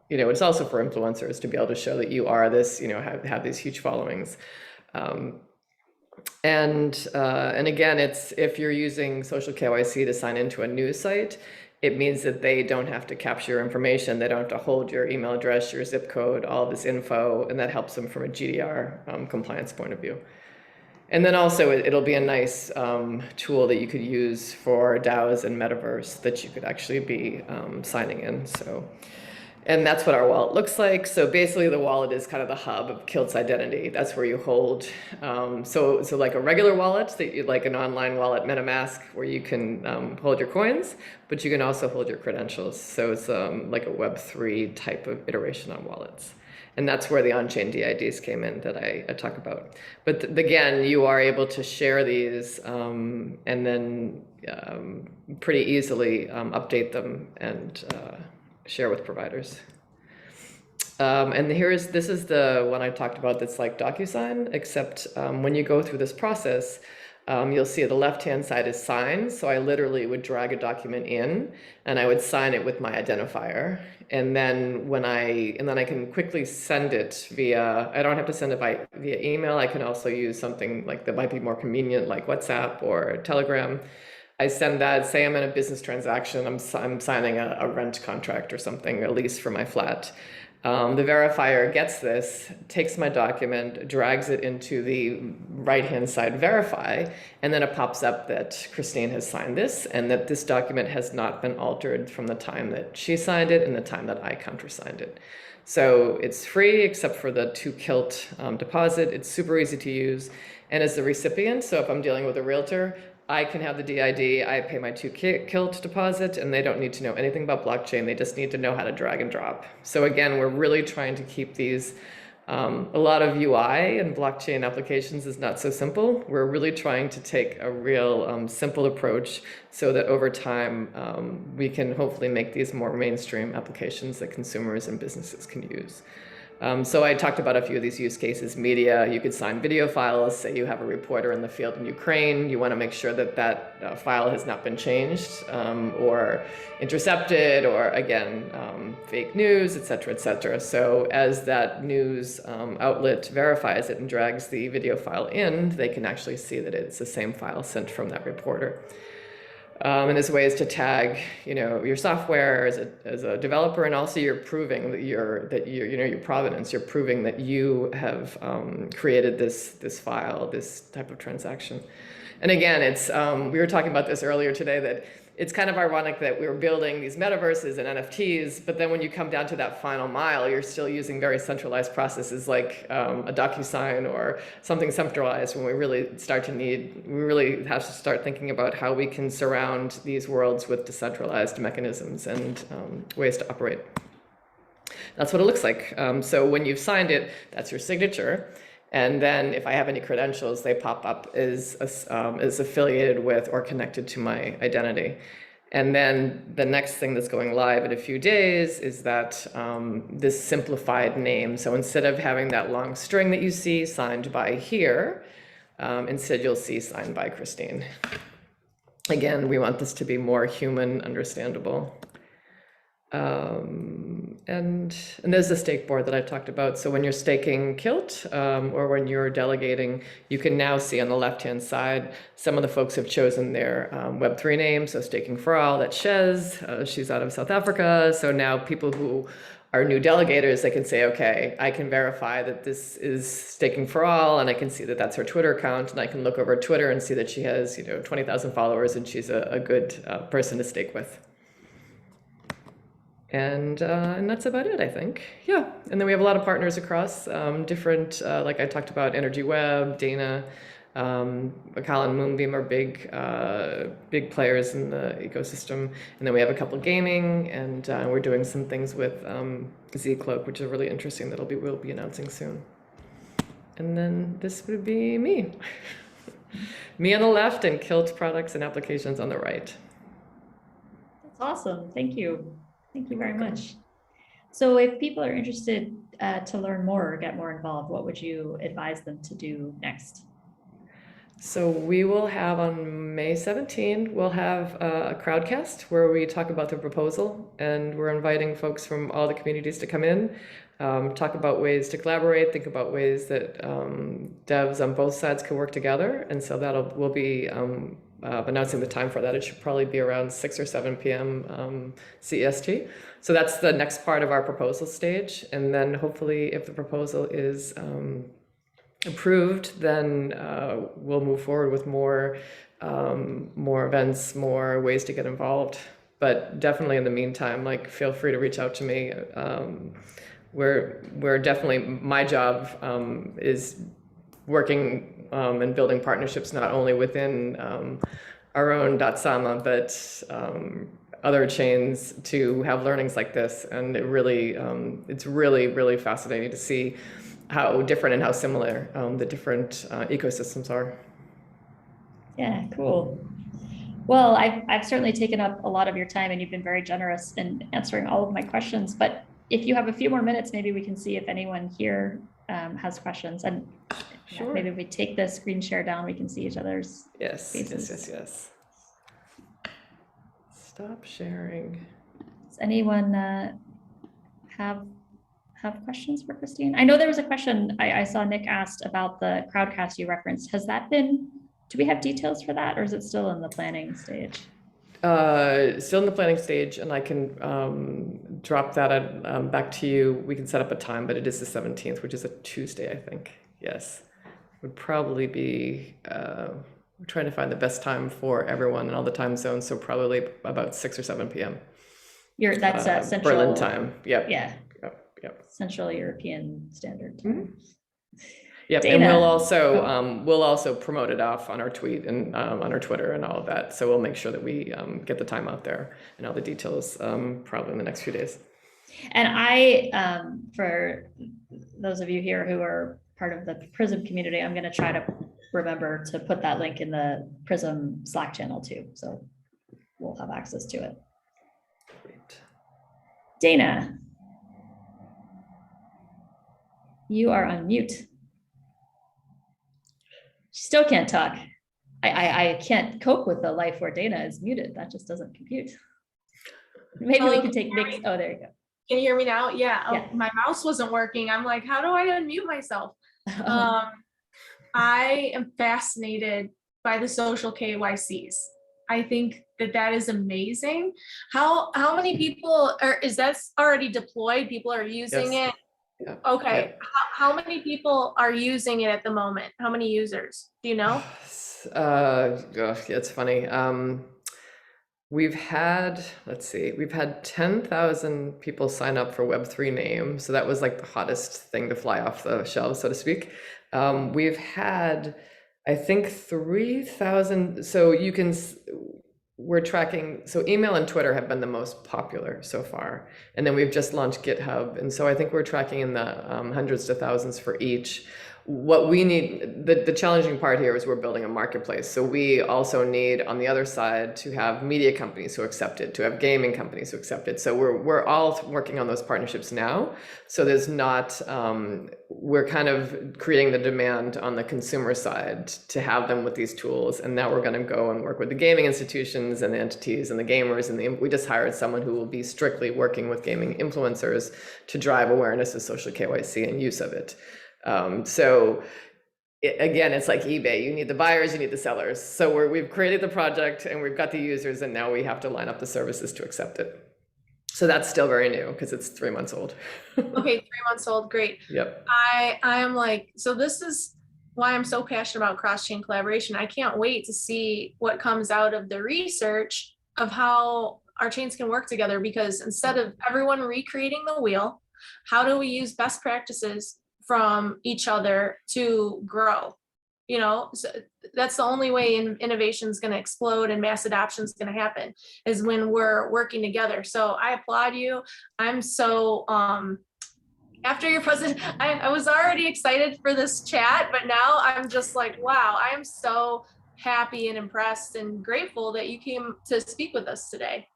Speaker 3: it's also for influencers to be able to show that you are this, have these huge followings. And again, it's if you're using social KYC to sign into a news site, it means that they don't have to capture your information. They don't have to hold your email address, your zip code, all of this info, and that helps them from a GDPR compliance point of view. And then also it'll be a nice tool that you could use for DAOs and metaverse that you could actually be signing in. And that's what our wallet looks like. So basically the wallet is kind of the hub of KILT's identity. That's where you hold, so like a regular wallet, like an online wallet, MetaMask, where you can hold your coins, but you can also hold your credentials. So it's like a Web3 type of iteration on wallets. And that's where the on-chain DIDs came in that I talk about. But again, you are able to share these and then pretty easily update them and share with providers. And this is the one I talked about that's like DocuSign, except when you go through this process, you'll see the left-hand side is sign. So I literally would drag a document in and I would sign it with my identifier. And then I can quickly send it via, I don't have to send it via email. I can also use something like that might be more convenient, like WhatsApp or Telegram. I send that, say I'm in a business transaction, I'm signing a rent contract or something, a lease for my flat. The verifier gets this, takes my document, drags it into the right-hand side verify, and then it pops up that Christine has signed this and that this document has not been altered from the time that she signed it and the time that I countersigned it. So it's free except for the 2 KILT deposit. It's super easy to use. And as the recipient, so if I'm dealing with a realtor, I can have the DID, I pay my 2 KILT deposit, and they don't need to know anything about blockchain. They just need to know how to drag and drop. So again, we're really trying to keep these, a lot of UI and blockchain applications is not so simple. We're really trying to take a real simple approach so that over time, we can hopefully make these more mainstream applications that consumers and businesses can use. So I talked about a few of these use cases. Media, you could sign video files. Say you have a reporter in the field in Ukraine. You want to make sure that that file has not been changed or intercepted or, again, fake news, et cetera, et cetera. So as that news outlet verifies it and drags the video file in, they can actually see that it's the same file sent from that reporter. And there's ways to tag, your software as a developer, and also you're proving that your provenance. You're proving that you have created this file, this type of transaction. And again, it's we were talking about this earlier today, that it's kind of ironic that we were building these metaverses and NFTs, but then when you come down to that final mile, you're still using very centralized processes like a DocuSign or something centralized. When we really have to start thinking about how we can surround these worlds with decentralized mechanisms and ways to operate. That's what it looks like. So when you've signed it, that's your signature. And then if I have any credentials, they pop up as affiliated with or connected to my identity. And then the next thing that's going live in a few days is that this simplified name. So instead of having that long string that you see signed by here, instead you'll see signed by Christine. Again, we want this to be more human, understandable. And there's the stake board that I talked about. So when you're staking KILT or when you're delegating, you can now see on the left-hand side, some of the folks have chosen their Web3 name. So Staking for All, that's Shez. She's out of South Africa. So now people who are new delegators, they can say, okay, I can verify that this is Staking for All, and I can see that that's her Twitter account, and I can look over Twitter and see that she has 20,000 followers, and she's a good person to stake with. And that's about it, I think. Yeah. And then we have a lot of partners across different, like I talked about, Energy Web, Dana, Akal and Moonbeam are big players in the ecosystem. And then we have a couple gaming, and we're doing some things with Zcloak, which is really interesting that we'll be announcing soon. And then this would be me. Me on the left and KILT products and applications on the right.
Speaker 2: That's awesome. Thank you. Thank you very much. So if people are interested to learn more or get more involved, what would you advise them to do next?
Speaker 3: So we will have on May 17th, we'll have a crowdcast where we talk about the proposal, and we're inviting folks from all the communities to come in, talk about ways to collaborate, think about ways that devs on both sides can work together. And so we'll be announcing the time for that. It should probably be around 6 or 7 p.m. CEST. So that's the next part of our proposal stage. And then hopefully if the proposal is approved, then we'll move forward with more events, more ways to get involved. But definitely in the meantime, like, feel free to reach out to me. We're definitely, my job is working and building partnerships not only within our own Dotsama, but other chains to have learnings like this. And it's really fascinating to see how different and how similar the different ecosystems are.
Speaker 2: Yeah, cool. Well, I've certainly taken up a lot of your time, and you've been very generous in answering all of my questions. But if you have a few more minutes, maybe we can see if anyone here has questions. And
Speaker 3: sure.
Speaker 2: Maybe if we take the screen share down, we can see each other's faces.
Speaker 3: Yes. Stop sharing.
Speaker 2: Does anyone have questions for Christine? I know there was a question I saw Nick asked about the crowdcast you referenced. Has that been, do we have details for that, or is it still in the planning stage?
Speaker 3: Still in the planning stage, and I can drop that back to you. We can set up a time, but it is the 17th, which is a Tuesday, I think. Yes, would probably be, we're trying to find the best time for everyone in all the time zones, so probably about 6 or 7 p.m.
Speaker 2: That's Central
Speaker 3: Berlin time. Yep.
Speaker 2: Yeah.
Speaker 3: Yep.
Speaker 2: Central European Standard Time.
Speaker 3: Mm-hmm. Yep,
Speaker 2: Dana.
Speaker 3: And we'll also promote it off on our tweet and on our Twitter and all of that. So we'll make sure that we get the time out there and all the details probably in the next few days.
Speaker 2: And I, for those of you here who are part of the Prism community, I'm going to try to remember to put that link in the Prism Slack channel too, so we'll have access to it.
Speaker 3: Great.
Speaker 2: Dana, you are on mute. She still can't talk. I can't cope with the life where Dana is muted. That just doesn't compute. Maybe we can take Nick's. Oh, there you go.
Speaker 1: Can you hear me now? Yeah.
Speaker 2: Yeah.
Speaker 1: Oh, my mouse wasn't working. I'm like, how do I unmute myself? I am fascinated by the social KYCs. I think that is amazing. How many people is that already deployed? People are using it.
Speaker 3: Yeah.
Speaker 1: Okay.
Speaker 3: Yeah.
Speaker 1: How many people are using it at the moment? How many users? Do you know?
Speaker 3: It's funny. We've had 10,000 people sign up for Web3 name. So that was like the hottest thing to fly off the shelves, so to speak. We've had, I think, 3,000. So we're tracking, so email and Twitter have been the most popular so far. And then we've just launched GitHub. And so I think we're tracking in the hundreds to thousands for each. What we need, the challenging part here is we're building a marketplace. So we also need, on the other side, to have media companies who accept it, to have gaming companies who accept it. So we're all working on those partnerships now. So there's not, we're kind of creating the demand on the consumer side to have them with these tools. And now we're going to go and work with the gaming institutions and the entities and the gamers. And we just hired someone who will be strictly working with gaming influencers to drive awareness of social KYC and use of it. Again, it's like eBay. You need the buyers, you need the sellers. So we've created the project and we've got the users, and now we have to line up the services to accept it. So that's still very new because it's 3 months old.
Speaker 1: Okay, 3 months old. Great.
Speaker 3: Yep.
Speaker 1: I am like, so this is why I'm so passionate about cross-chain collaboration. I can't wait to see what comes out of the research of how our chains can work together, because instead of everyone recreating the wheel, how do we use best practices from each other to grow? So that's the only way innovation is going to explode and mass adoption is going to happen, is when we're working together. So I applaud you. I'm so after your presentation, I was already excited for this chat, but now I'm just like, wow, I am so happy and impressed and grateful that you came to speak with us today.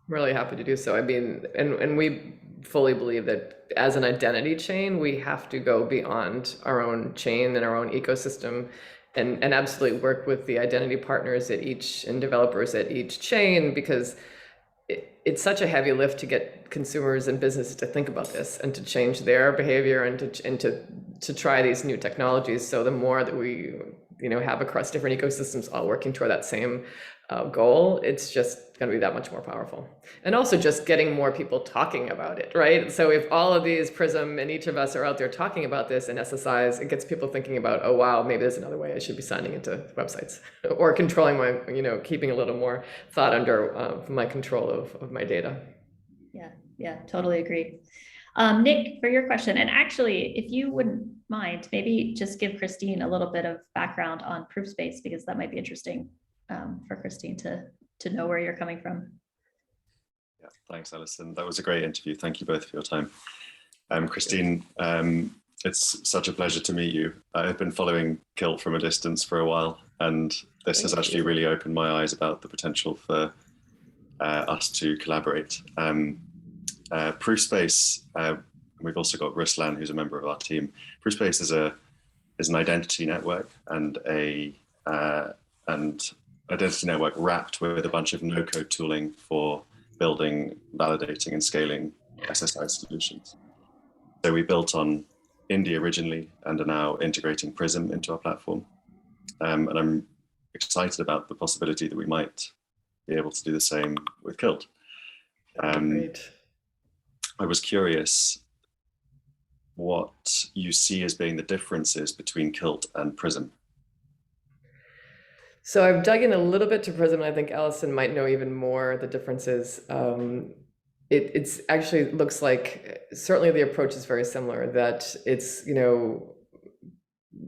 Speaker 3: really happy to do so. I mean, and we fully believe that as an identity chain, we have to go beyond our own chain and our own ecosystem and absolutely work with the identity partners at each and developers at each chain, because it's such a heavy lift to get consumers and businesses to think about this and to change their behavior and to try these new technologies. So the more that we have across different ecosystems all working toward that same goal, it's just going to be that much more powerful. And also just getting more people talking about it, right? So if all of these Prism and each of us are out there talking about this and SSIs, it gets people thinking about, oh wow, maybe there's another way I should be signing into websites or controlling my, keeping a little more thought under my control of my data.
Speaker 2: Yeah, totally agree. Nick, for your question, and actually, if you wouldn't mind, maybe just give Christine a little bit of background on Proofspace, because that might be interesting for Christine to know where you're coming from.
Speaker 4: Yeah, thanks, Alison. That was a great interview. Thank you both for your time. Christine, it's such a pleasure to meet you. I've been following KILT from a distance for a while, and this has actually really opened my eyes about the potential for us to collaborate. Proofspace, we've also got Ruslan, who's a member of our team. Proofspace is an identity network and identity network wrapped with a bunch of no-code tooling for building, validating, and scaling SSI solutions. So we built on India originally and are now integrating Prism into our platform. And I'm excited about the possibility that we might be able to do the same with KILT.
Speaker 3: Great.
Speaker 4: I was curious what you see as being the differences between KILT and Prism.
Speaker 3: So I've dug in a little bit to Prism, and I think Alison might know even more the differences. It's actually looks like certainly the approach is very similar, that it's,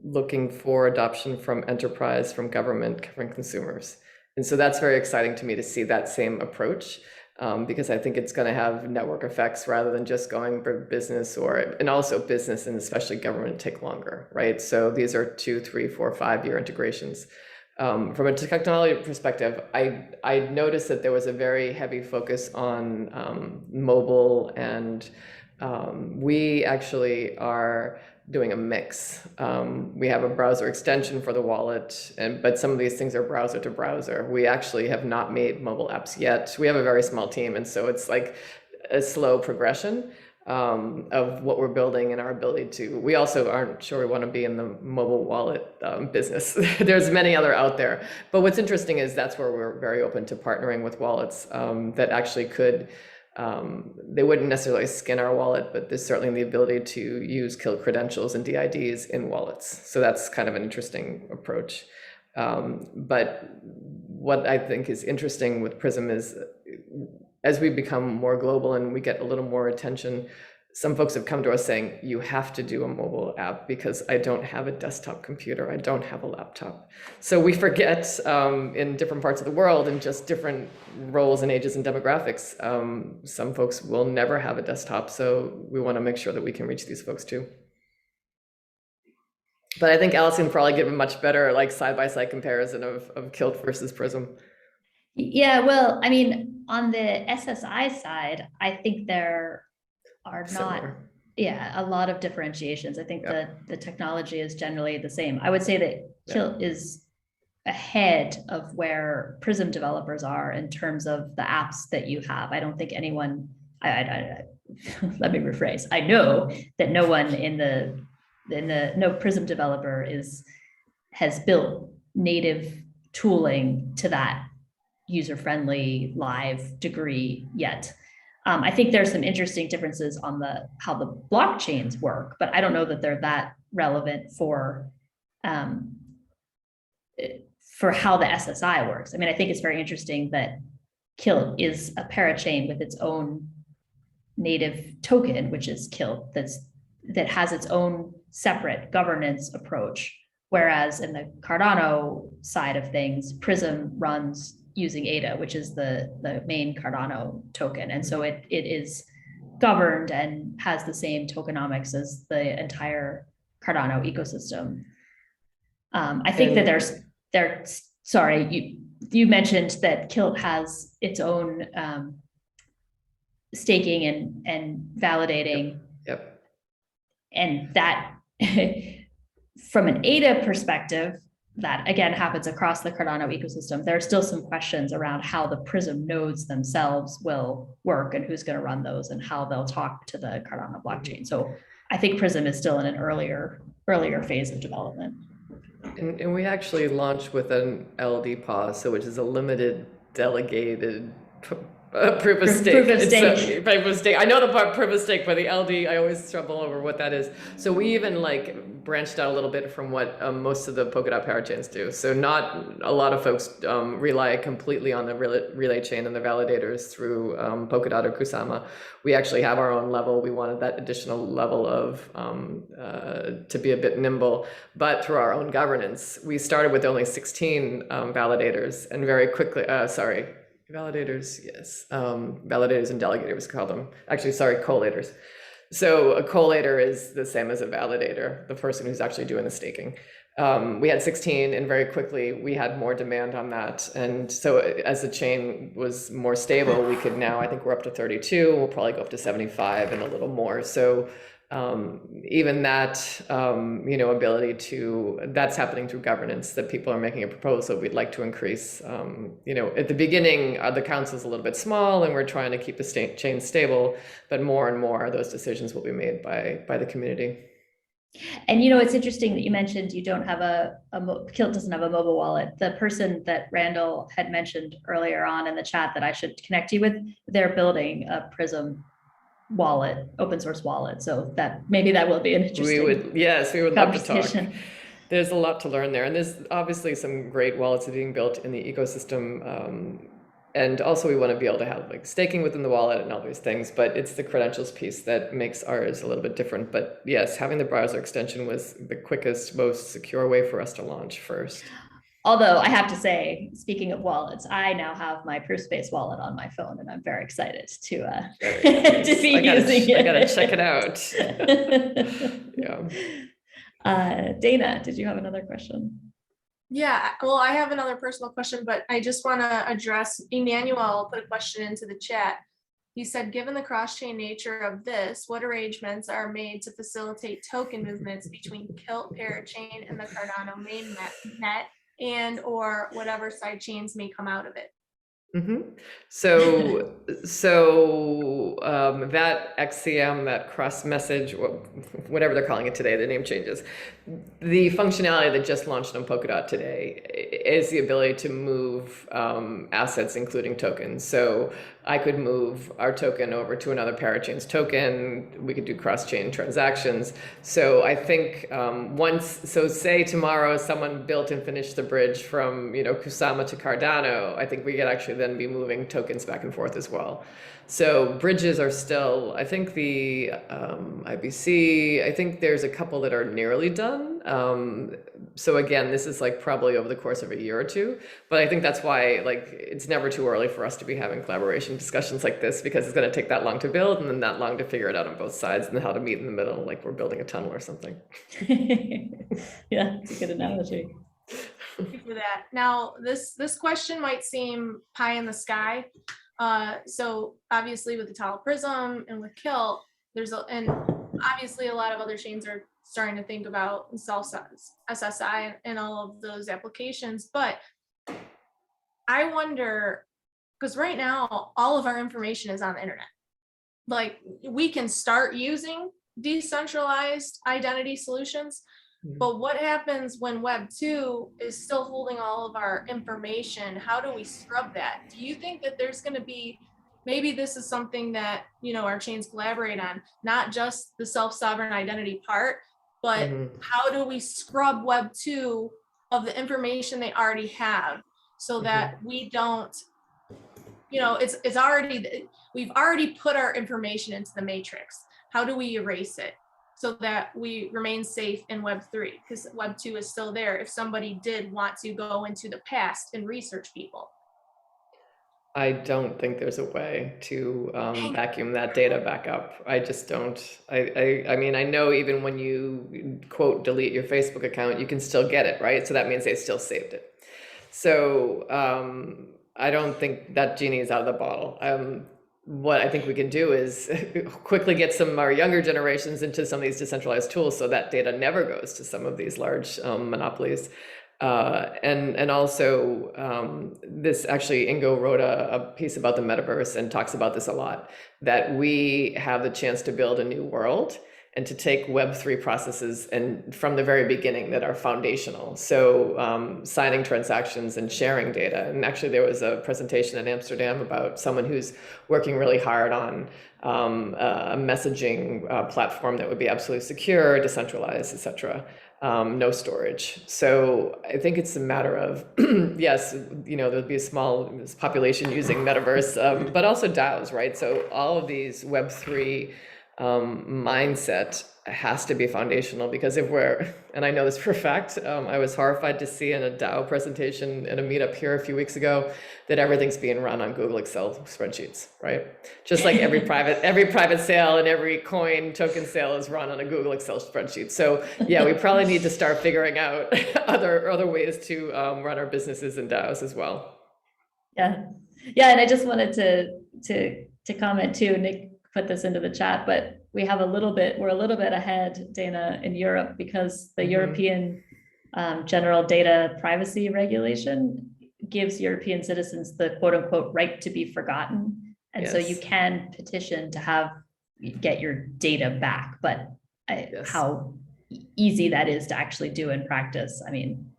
Speaker 3: looking for adoption from enterprise, from government, from consumers. And so that's very exciting to me to see that same approach, because I think it's going to have network effects rather than just going for business, and also business and especially government take longer, right? So these are 2, 3, 4, 5-year integrations. From a technology perspective, I noticed that there was a very heavy focus on mobile, and we actually are doing a mix. We have a browser extension for the wallet, but some of these things are browser to browser. We actually have not made mobile apps yet. We have a very small team, and so it's like a slow progression of what we're building and our ability to. We also aren't sure we want to be in the mobile wallet business. There's many other out there. But what's interesting is that's where we're very open to partnering with wallets that actually could, they wouldn't necessarily skin our wallet, but there's certainly the ability to use KILT credentials and DIDs in wallets. So that's kind of an interesting approach. But what I think is interesting with Prism is, as we become more global and we get a little more attention, some folks have come to us saying, you have to do a mobile app because I don't have a desktop computer, I don't have a laptop. So we forget in different parts of the world and just different roles and ages and demographics, some folks will never have a desktop. So we want to make sure that we can reach these folks too. But I think Alison can probably give a much better side-by-side comparison of KILT versus Prism.
Speaker 2: Yeah, well, I mean, on the SSI side, I think there are not, a lot of differentiations. I think that the technology is generally the same. I would say that KILT is ahead of where Prism developers are in terms of the apps that you have. I don't think anyone, let me rephrase. I know that no one no Prism developer has built native tooling to that user-friendly live degree yet. I think there's some interesting differences on how the blockchains work, but I don't know that they're that relevant for how the SSI works. I mean, I think it's very interesting that KILT is a parachain with its own native token, which is KILT, that has its own separate governance approach. Whereas in the Cardano side of things, Prism runs using ADA, which is the main Cardano token. And so it is governed and has the same tokenomics as the entire Cardano ecosystem. I think that sorry, you mentioned that KILT has its own staking and validating.
Speaker 3: Yep.
Speaker 2: And that from an ADA perspective, that again happens across the Cardano ecosystem. There are still some questions around how the Prism nodes themselves will work and who's going to run those and how they'll talk to the Cardano blockchain. So I think Prism is still in an earlier phase of development.
Speaker 3: And we actually launched with an LD pause, so which is a limited delegated proof of stake. Proof of stake. I know the part proof of stake, but the LD, I always struggle over what that is. So we even like branched out a little bit from what most of the Polkadot Parachains do. So not a lot of folks rely completely on the relay chain and the validators through Polkadot or Kusama. We actually have our own level. We wanted that additional level of to be a bit nimble, but through our own governance. We started with only 16 validators, and very quickly, validators, yes. Validators and delegators call them. Actually, sorry, collators. So a collator is the same as a validator, the person who's actually doing the staking. We had 16, and very quickly we had more demand on that. And so as the chain was more stable, we could now, I think we're up to 32. We'll probably go up to 75 and a little more. So even that, ability to, that's happening through governance, that people are making a proposal. We'd like to increase, at the beginning, the council's a little bit small and we're trying to keep the chain stable, but more and more those decisions will be made by the community.
Speaker 2: And it's interesting that you mentioned you don't have KILT doesn't have a mobile wallet. The person that Randall had mentioned earlier on in the chat that I should connect you with, they're building a Prism wallet, open source wallet. So that maybe that will be an interesting
Speaker 3: we would love to talk. There's a lot to learn there. And there's obviously some great wallets that are being built in the ecosystem. And also we want to be able to have like staking within the wallet and all these things, but it's the credentials piece that makes ours a little bit different. But yes, having the browser extension was the quickest, most secure way for us to launch first.
Speaker 2: Although I have to say, speaking of wallets, I now have my Proof-Space wallet on my phone, and I'm very excited to be using it.
Speaker 3: I gotta check it out.
Speaker 2: Yeah. Dana, did you have another question?
Speaker 1: Yeah, well, I have another personal question, but I just want to address Emmanuel put a question into the chat. He said, given the cross-chain nature of this, what arrangements are made to facilitate token movements between KILT Parachain and the Cardano mainnet, and or whatever side chains may come out of it?
Speaker 3: Mm-hmm. So that XCM, that cross message, whatever they're calling it today, the name changes. The functionality that just launched on Polkadot today is the ability to move assets, including tokens. So I could move our token over to another Parachain's token. We could do cross-chain transactions. So I think say tomorrow someone built and finished the bridge from Kusama to Cardano, I think we could actually then be moving tokens back and forth as well. So bridges are still, I think the IBC, I think there's a couple that are nearly done. So again, this is like probably over the course of a year or two, but I think that's why it's never too early for us to be having collaboration discussions like this, because it's going to take that long to build and then that long to figure it out on both sides and how to meet in the middle, like we're building a tunnel or something.
Speaker 2: Yeah, it's a good analogy.
Speaker 1: Thank you for that. Now, this question might seem pie in the sky. So obviously with the Tala Prism and with KILT, and obviously a lot of other chains are starting to think about SSI and all of those applications. But I wonder, because right now all of our information is on the internet. Like we can start using decentralized identity solutions, but what happens when Web 2 is still holding all of our information? How do we scrub that? Do you think that there's going to be, maybe this is something that, our chains collaborate on, not just the self-sovereign identity part, but how do we scrub Web 2 of the information they already have so that we don't, it's already, we've already put our information into the matrix. How do we erase it so that we remain safe in Web 3? Because Web 2 is still there if somebody did want to go into the past and research people.
Speaker 3: I don't think there's a way to vacuum that data back up. I just don't. I mean, I know even when you quote delete your Facebook account, you can still get it, right? So that means they still saved it. So I don't think that genie is out of the bottle. what I think we can do is quickly get some of our younger generations into some of these decentralized tools so that data never goes to some of these large monopolies. And also this actually, Ingo wrote a piece about the metaverse and talks about this a lot, that we have the chance to build a new world and to take Web3 processes and from the very beginning that are foundational. So signing transactions and sharing data. And actually there was a presentation in Amsterdam about someone who's working really hard on a messaging platform that would be absolutely secure, decentralized, etc. No storage. So I think it's a matter of, yes, there'll be a small population using metaverse, but also DAOs, right? So all of these Web3 mindset has to be foundational, because if we're, and I know this for a fact, I was horrified to see in a DAO presentation at a meetup here a few weeks ago that everything's being run on Google Excel spreadsheets, right? Just like every private sale and every coin token sale is run on a Google Excel spreadsheet. So yeah, we probably need to start figuring out other ways to run our businesses in DAOs as well.
Speaker 2: Yeah, and I just wanted to comment too. Nick put this into the chat, but we're a little bit ahead, Dana, in Europe, because the European General Data Privacy Regulation gives European citizens the quote unquote right to be forgotten. And so you can petition to get your data back, but how easy that is to actually do in practice. I mean,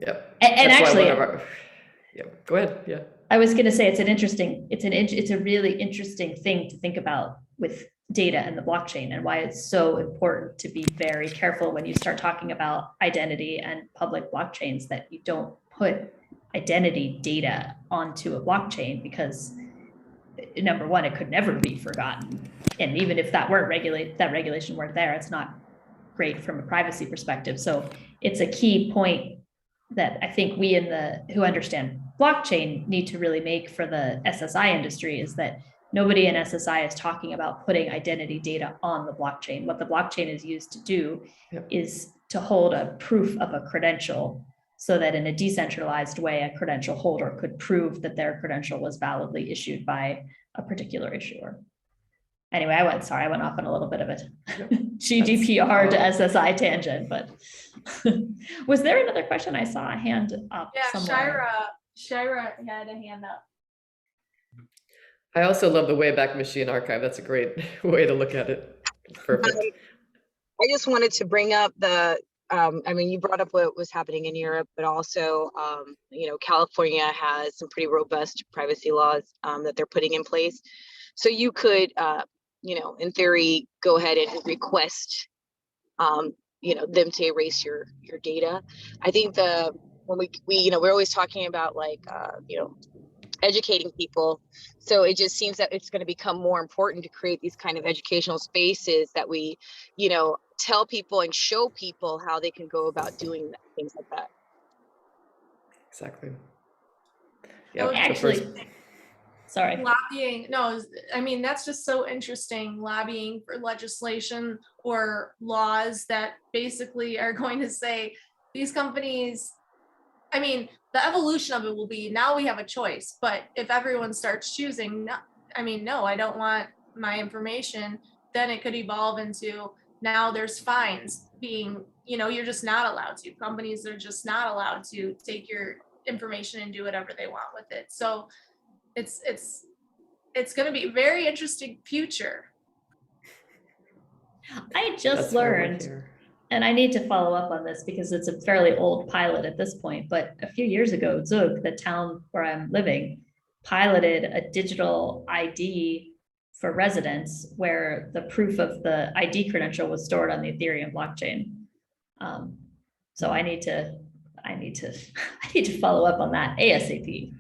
Speaker 2: and actually,
Speaker 3: go ahead. Yeah.
Speaker 2: I was going to say it's a really interesting thing to think about with data and the blockchain, and why it's so important to be very careful when you start talking about identity and public blockchains, that you don't put identity data onto a blockchain, because number one, it could never be forgotten. And even if that regulation weren't there, it's not great from a privacy perspective. So it's a key point that I think we who understand blockchain need to really make for the SSI industry, is that nobody in SSI is talking about putting identity data on the blockchain. What the blockchain is used to do is to hold a proof of a credential, so that in a decentralized way, a credential holder could prove that their credential was validly issued by a particular issuer. Anyway, I went off on a little bit of a GDPR to SSI tangent, but was there another question? I saw a hand up.
Speaker 1: Yeah,
Speaker 2: somewhere.
Speaker 1: Shira had a hand up.
Speaker 3: I also love the Wayback Machine archive. That's a great way to look at it. Perfect.
Speaker 5: I just wanted to bring up you brought up what was happening in Europe, but also, California has some pretty robust privacy laws that they're putting in place. So you could, in theory, go ahead and request, them to erase your data. I think we're always talking about educating people. So it just seems that it's going to become more important to create these kind of educational spaces that we, tell people and show people how they can go about doing things like that.
Speaker 3: Exactly.
Speaker 2: Yeah, actually, sorry.
Speaker 1: Lobbying, no, I mean, that's just so interesting. Lobbying for legislation or laws that basically are going to say these companies, I mean, the evolution of it will be, now we have a choice, but if everyone starts choosing, no, I don't want my information, then it could evolve into, now there's fines being, you're just not allowed to. Companies are just not allowed to take your information and do whatever they want with it. So it's going to be a very interesting future.
Speaker 2: I just learned, and I need to follow up on this because it's a fairly old pilot at this point, but a few years ago, Zug, the town where I'm living, piloted a digital ID for residents where the proof of the ID credential was stored on the Ethereum blockchain. So I need to follow up on that ASAP.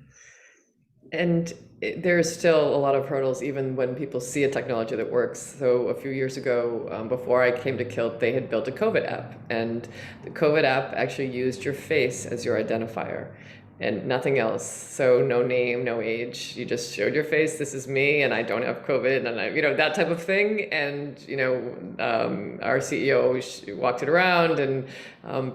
Speaker 3: And there's still a lot of hurdles even when people see a technology that works. So a few years ago, before I came to KILT, they had built a COVID app, and the COVID app actually used your face as your identifier and nothing else. So no name, no age. You just showed your face. This is me, and I don't have COVID, and that type of thing. And our CEO walked it around, and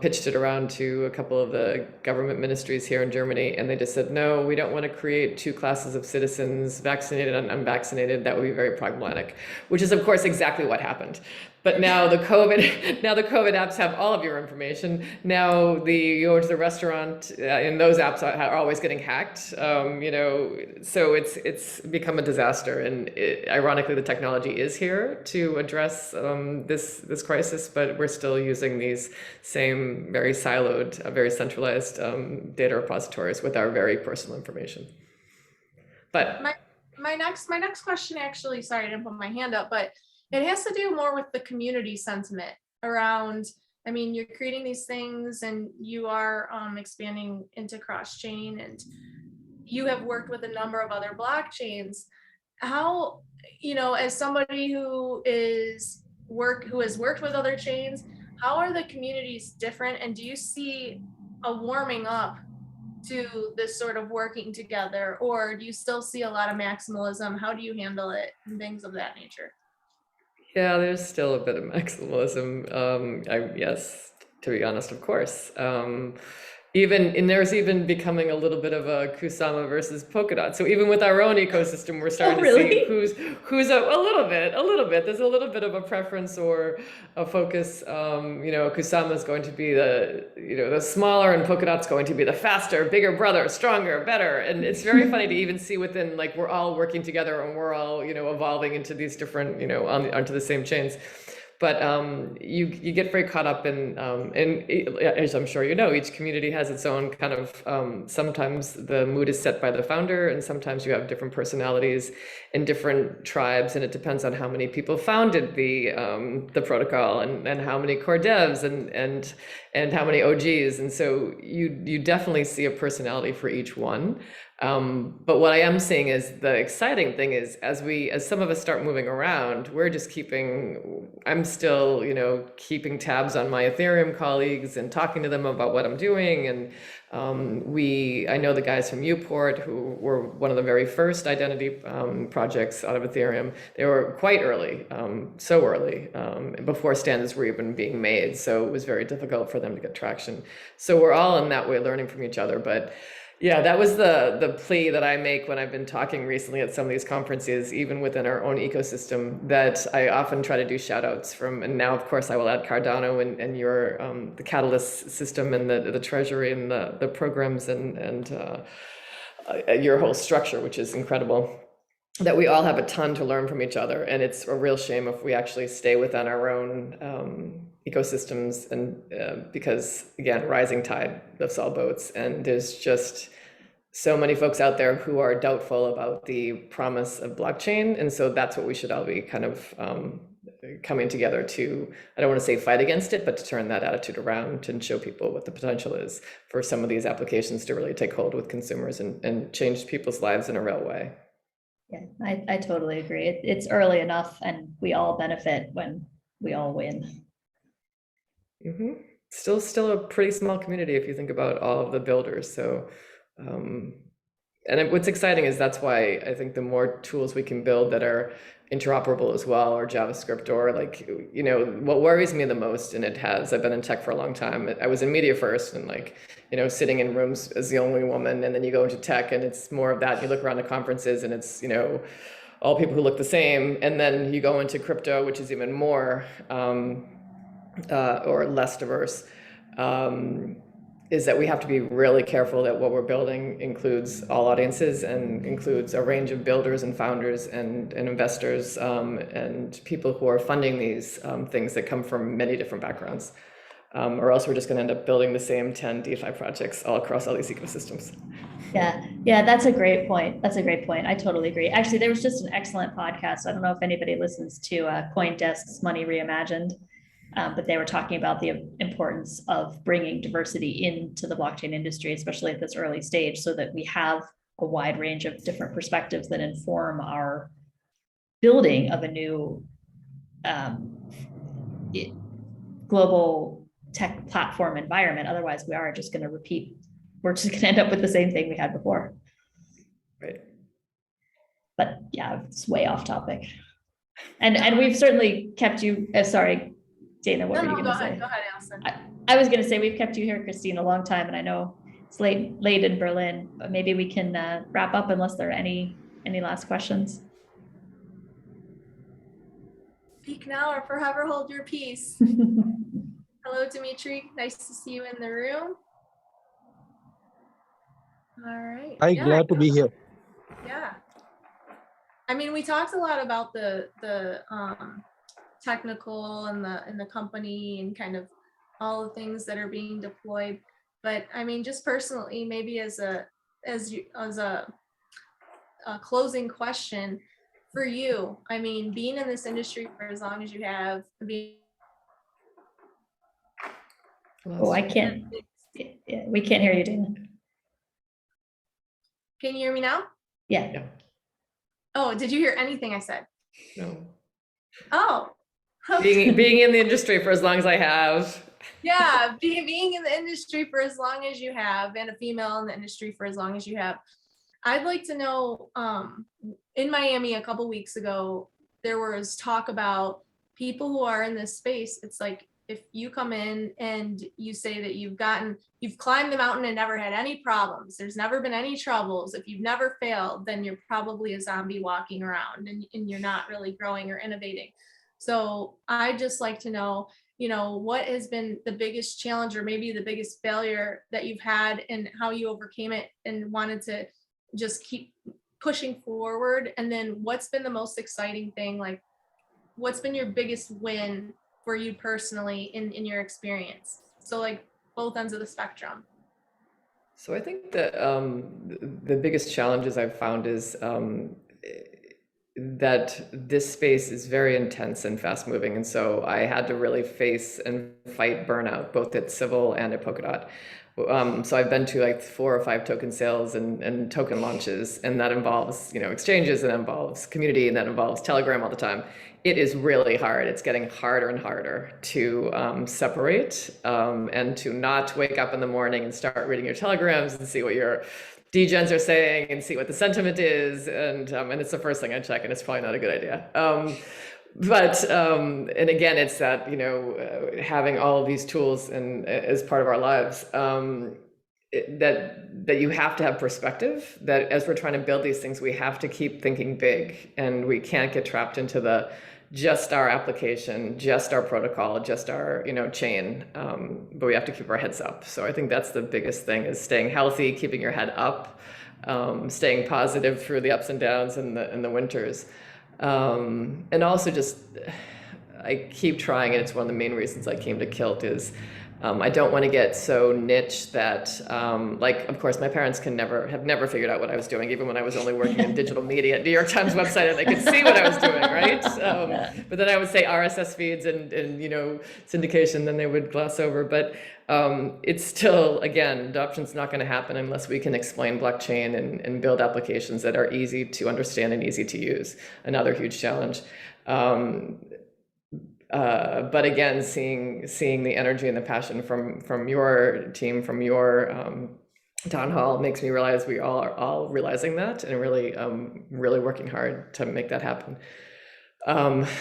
Speaker 3: pitched it around to a couple of the government ministries here in Germany, and they just said, no, we don't want to create two classes of citizens, vaccinated and unvaccinated. That would be very problematic, which is of course exactly what happened. But now the COVID apps have all of your information. Now you go to the restaurant, and those apps are always getting hacked. So it's become a disaster. And ironically, the technology is here to address this crisis, but we're still using these same very siloed, very centralized data repositories with our very personal information. But
Speaker 1: my next question, actually, sorry, I didn't put my hand up, but it has to do more with the community sentiment around, I mean, you're creating these things and you are expanding into cross-chain, and you have worked with a number of other blockchains. How, as somebody who has worked with other chains, how are the communities different? And do you see a warming up to this sort of working together, or do you still see a lot of maximalism? How do you handle it and things of that nature?
Speaker 3: Yeah, there's still a bit of maximalism. Yes, to be honest, of course. There's even becoming a little bit of a Kusama versus Polkadot. So even with our own ecosystem, we're starting to see who's a little bit. There's a little bit of a preference or a focus. Kusama is going to be the smaller, and Polkadot's going to be the faster, bigger brother, stronger, better. And it's very funny to even see within, like, we're all working together and we're all evolving into these different onto the same chains. But you get very caught up in as I'm sure you know, each community has its own kind of, sometimes the mood is set by the founder, and sometimes you have different personalities in different tribes, and it depends on how many people founded the protocol, and how many core devs and how many OGs. And so you definitely see a personality for each one. But what I am seeing is the exciting thing is as some of us start moving around, I'm still, keeping tabs on my Ethereum colleagues and talking to them about what I'm doing. And I know the guys from Uport, who were one of the very first identity projects out of Ethereum. They were quite early, so early, before standards were even being made. So it was very difficult for them to get traction. So we're all in that way learning from each other. But yeah, that was the plea that I make when I've been talking recently at some of these conferences, even within our own ecosystem, that I often try to do shout outs from. And now, of course, I will add Cardano and your the Catalyst system and the treasury and the programs and your whole structure, which is incredible. That we all have a ton to learn from each other. And it's a real shame if we actually stay within our own ecosystems, and because again, rising tide lifts all boats, and there's just so many folks out there who are doubtful about the promise of blockchain. And so that's what we should all be kind of coming together to, I don't want to say fight against it, but to turn that attitude around and show people what the potential is for some of these applications to really take hold with consumers and change people's lives in a real way.
Speaker 2: Yeah, I totally agree. It's early enough, and we all benefit when we all win.
Speaker 3: Mm-hmm. Still a pretty small community if you think about all of the builders. So, what's exciting is that's why I think the more tools we can build that are interoperable as well, or JavaScript, or what worries me the most, and I've been in tech for a long time. I was in media first, and sitting in rooms as the only woman, and then you go into tech and it's more of that. You look around the conferences and it's, all people who look the same. And then you go into crypto, which is even more, or less diverse, is that we have to be really careful that what we're building includes all audiences and includes a range of builders and founders and investors and people who are funding these things that come from many different backgrounds. Or else we're just going to end up building the same 10 DeFi projects all across all these ecosystems.
Speaker 2: Yeah, that's a great point. I totally agree. Actually, there was just an excellent podcast. I don't know if anybody listens to CoinDesk's Money Reimagined, but they were talking about the importance of bringing diversity into the blockchain industry, especially at this early stage, so that we have a wide range of different perspectives that inform our building of a new global tech platform environment. Otherwise, we're just going to end up with the same thing we had before.
Speaker 3: Right.
Speaker 2: But yeah, it's way off topic. And we've certainly kept you, sorry, Dana, what were you going to say?
Speaker 1: Go ahead, Allison.
Speaker 2: I was going to say, we've kept you here, Christine, a long time, and I know it's late in Berlin, but maybe we can wrap up unless there are any last questions.
Speaker 1: Speak now or forever hold your peace. Hello, Dimitri. Nice to see you in the room. All right.
Speaker 6: Hi, glad to be here.
Speaker 1: Yeah. I mean, we talked a lot about the technical and the company and kind of all the things that are being deployed. But I mean, just personally, maybe as a closing question for you, I mean, being in this industry for as long as you have,
Speaker 2: oh, I can't. We can't hear you, Dana.
Speaker 1: Can you hear me now?
Speaker 2: Yeah.
Speaker 1: Oh, did you hear anything I said?
Speaker 3: No.
Speaker 1: Oh.
Speaker 3: Being in the industry for as long as I have.
Speaker 1: Yeah, being in the industry for as long as you have, and a female in the industry for as long as you have. I'd like to know, in Miami a couple weeks ago, there was talk about people who are in this space. It's like, if you come in and you say that you've climbed the mountain and never had any problems, there's never been any troubles, if you've never failed, then you're probably a zombie walking around and you're not really growing or innovating. So I'd just like to know, what has been the biggest challenge or maybe the biggest failure that you've had and how you overcame it and wanted to just keep pushing forward. And then what's been the most exciting thing? Like, what's been your biggest win for you personally in your experience? So like both ends of the spectrum.
Speaker 3: So I think that the biggest challenges I've found is that this space is very intense and fast moving. And so I had to really face and fight burnout, both at Civil and at Polkadot. So I've been to like 4 or 5 token sales and token launches, and that involves, exchanges, and that involves community, and that involves Telegram all the time. It is really hard. It's getting harder and harder to separate and to not wake up in the morning and start reading your telegrams and see what your degens are saying and see what the sentiment is. And it's the first thing I check, and it's probably not a good idea. And again, it's that, having all of these tools and as part of our lives, that you have to have perspective, that as we're trying to build these things, we have to keep thinking big, and we can't get trapped into just our application, just our protocol, just our, chain, but we have to keep our heads up. So I think that's the biggest thing, is staying healthy, keeping your head up, staying positive through the ups and downs and the winters. And also just, I keep trying, and it's one of the main reasons I came to KILT is, I don't want to get so niche that, of course, my parents have never figured out what I was doing, even when I was only working in digital media at New York Times website, and they could see what I was doing, right? But then I would say RSS feeds and syndication, then they would gloss over. But it's still, again, adoption's not going to happen unless we can explain blockchain and build applications that are easy to understand and easy to use. Another huge challenge. But again, seeing the energy and the passion from your team, from your town hall, makes me realize we all are all realizing that and really working hard to make that happen.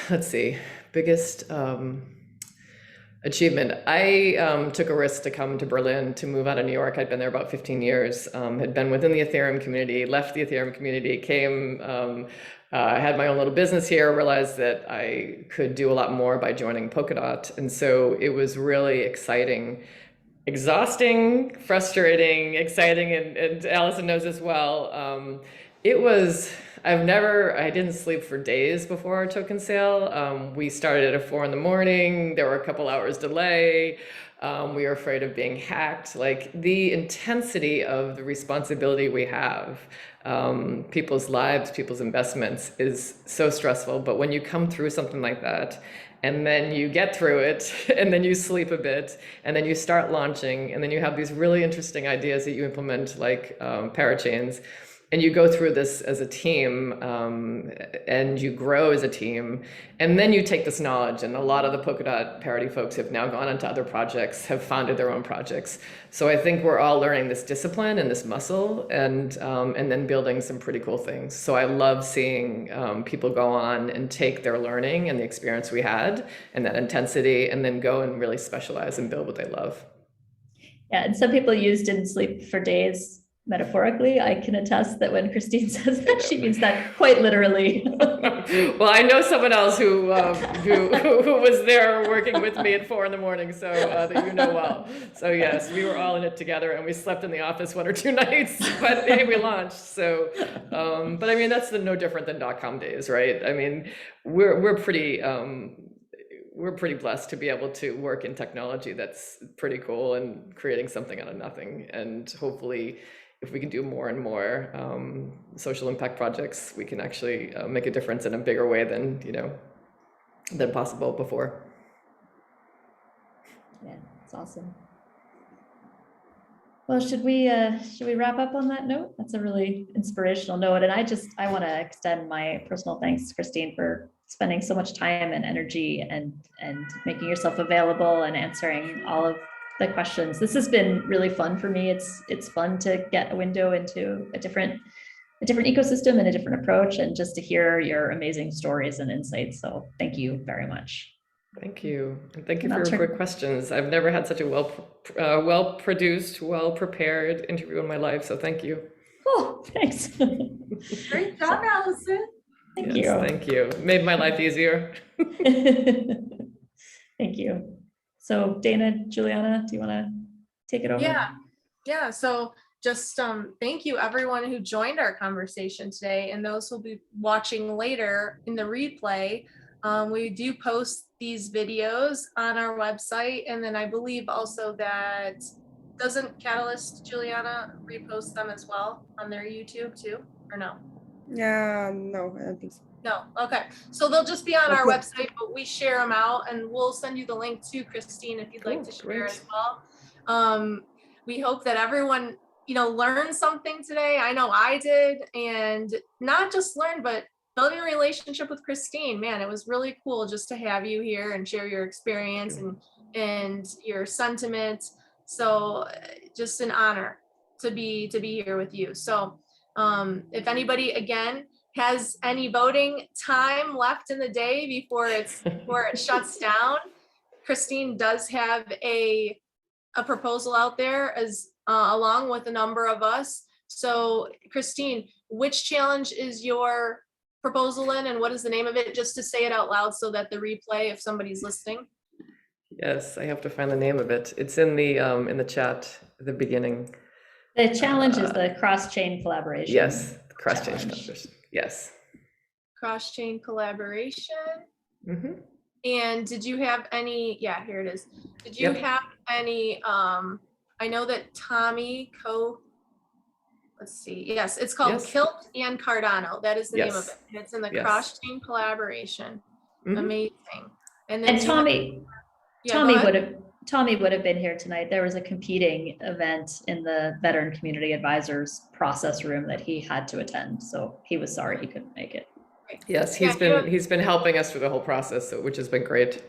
Speaker 3: Let's see, biggest achievement. I took a risk to come to Berlin, to move out of New York. I'd been there about 15 years, had been within the Ethereum community, left the Ethereum community, came, I had my own little business here, realized that I could do a lot more by joining Polkadot. And so it was really exciting, exhausting, frustrating, exciting, and Allison knows as well. I didn't sleep for days before our token sale. We started at 4 a.m. There were a couple hours delay. We were afraid of being hacked. Like, the intensity of the responsibility we have, people's lives, people's investments, is so stressful. But when you come through something like that, and then you get through it, and then you sleep a bit, and then you start launching, and then you have these really interesting ideas that you implement, like Parachains, and you go through this as a team, and you grow as a team, and then you take this knowledge, and a lot of the Polkadot parity folks have now gone into other projects, have founded their own projects. So I think we're all learning this discipline and this muscle, and then building some pretty cool things. So I love seeing people go on and take their learning and the experience we had and that intensity, and then go and really specialize and build what they love.
Speaker 2: Yeah, and some people use didn't sleep for days metaphorically. I can attest that when Christine says that, she means that quite literally.
Speaker 3: Well, I know someone else who was there working with me at 4 a.m, so that you know well. So yes, we were all in it together, and we slept in the office 1 or 2 nights, but hey, we launched. So, but I mean, that's no different than .com days, right? I mean, we're pretty blessed to be able to work in technology that's pretty cool and creating something out of nothing. And hopefully, if we can do more and more social impact projects, we can actually make a difference in a bigger way than possible before.
Speaker 2: Yeah, it's awesome. Well, should we wrap up on that note? That's a really inspirational note. And I want to extend my personal thanks to Christine for spending so much time and energy and making yourself available and answering all of the questions. This has been really fun for me. It's fun to get a window into a different ecosystem and a different approach, and just to hear your amazing stories and insights. So thank you very much.
Speaker 3: Thank you. And thank you for your great questions. I've never had such a well-produced, well-prepared interview in my life. So thank you.
Speaker 2: Oh, thanks.
Speaker 1: Great job, Allison.
Speaker 2: Thank
Speaker 3: you. Thank you. Made my life easier.
Speaker 2: Thank you. So Dana, Juliana, do you want to take it over?
Speaker 1: Yeah. So just thank you everyone who joined our conversation today, and those who will be watching later in the replay. We do post these videos on our website, and then I believe also that doesn't Catalyst, Juliana, repost them as well on their YouTube too, or no?
Speaker 6: Yeah, no, I don't think so.
Speaker 1: No, okay. So they'll just be on our website, but we share them out, and we'll send you the link to Christine if you'd like to share as well. We hope that everyone, learned something today. I know I did, and not just learn, but building a relationship with Christine. Man, it was really cool just to have you here and share your experience and your sentiment. So just an honor to be here with you. So if anybody again has any voting time left in the day before it shuts down, Christine does have a proposal out there as along with a number of us. So Christine, which challenge is your proposal in, and what is the name of it, just to say it out loud so that the replay, if somebody's listening?
Speaker 3: Yes, I have to find the name of it. It's in the chat at the beginning.
Speaker 2: The challenge is the cross-chain collaboration.
Speaker 3: Yes, cross-chain collaboration. Yes.
Speaker 1: Cross-chain collaboration.
Speaker 3: Mm-hmm.
Speaker 1: And did you have any? Yeah, here it is. Did you have any? I know that Tommy let's see. Yes, it's called KILT and Cardano. That is the name of it. And it's in the cross-chain collaboration. Mm-hmm. Amazing. And
Speaker 2: Tommy would have been here tonight. There was a competing event in the Veteran Community Advisors process room that he had to attend. So he was sorry he couldn't make it.
Speaker 3: Yes, he's been helping us through the whole process, which has been great.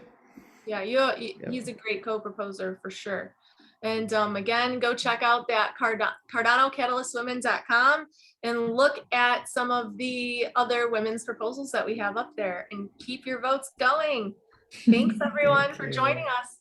Speaker 1: Yeah, he's a great co-proposer for sure. And again, go check out that CardanoCatalystWomen.com and look at some of the other women's proposals that we have up there, and keep your votes going. Thanks everyone for joining us.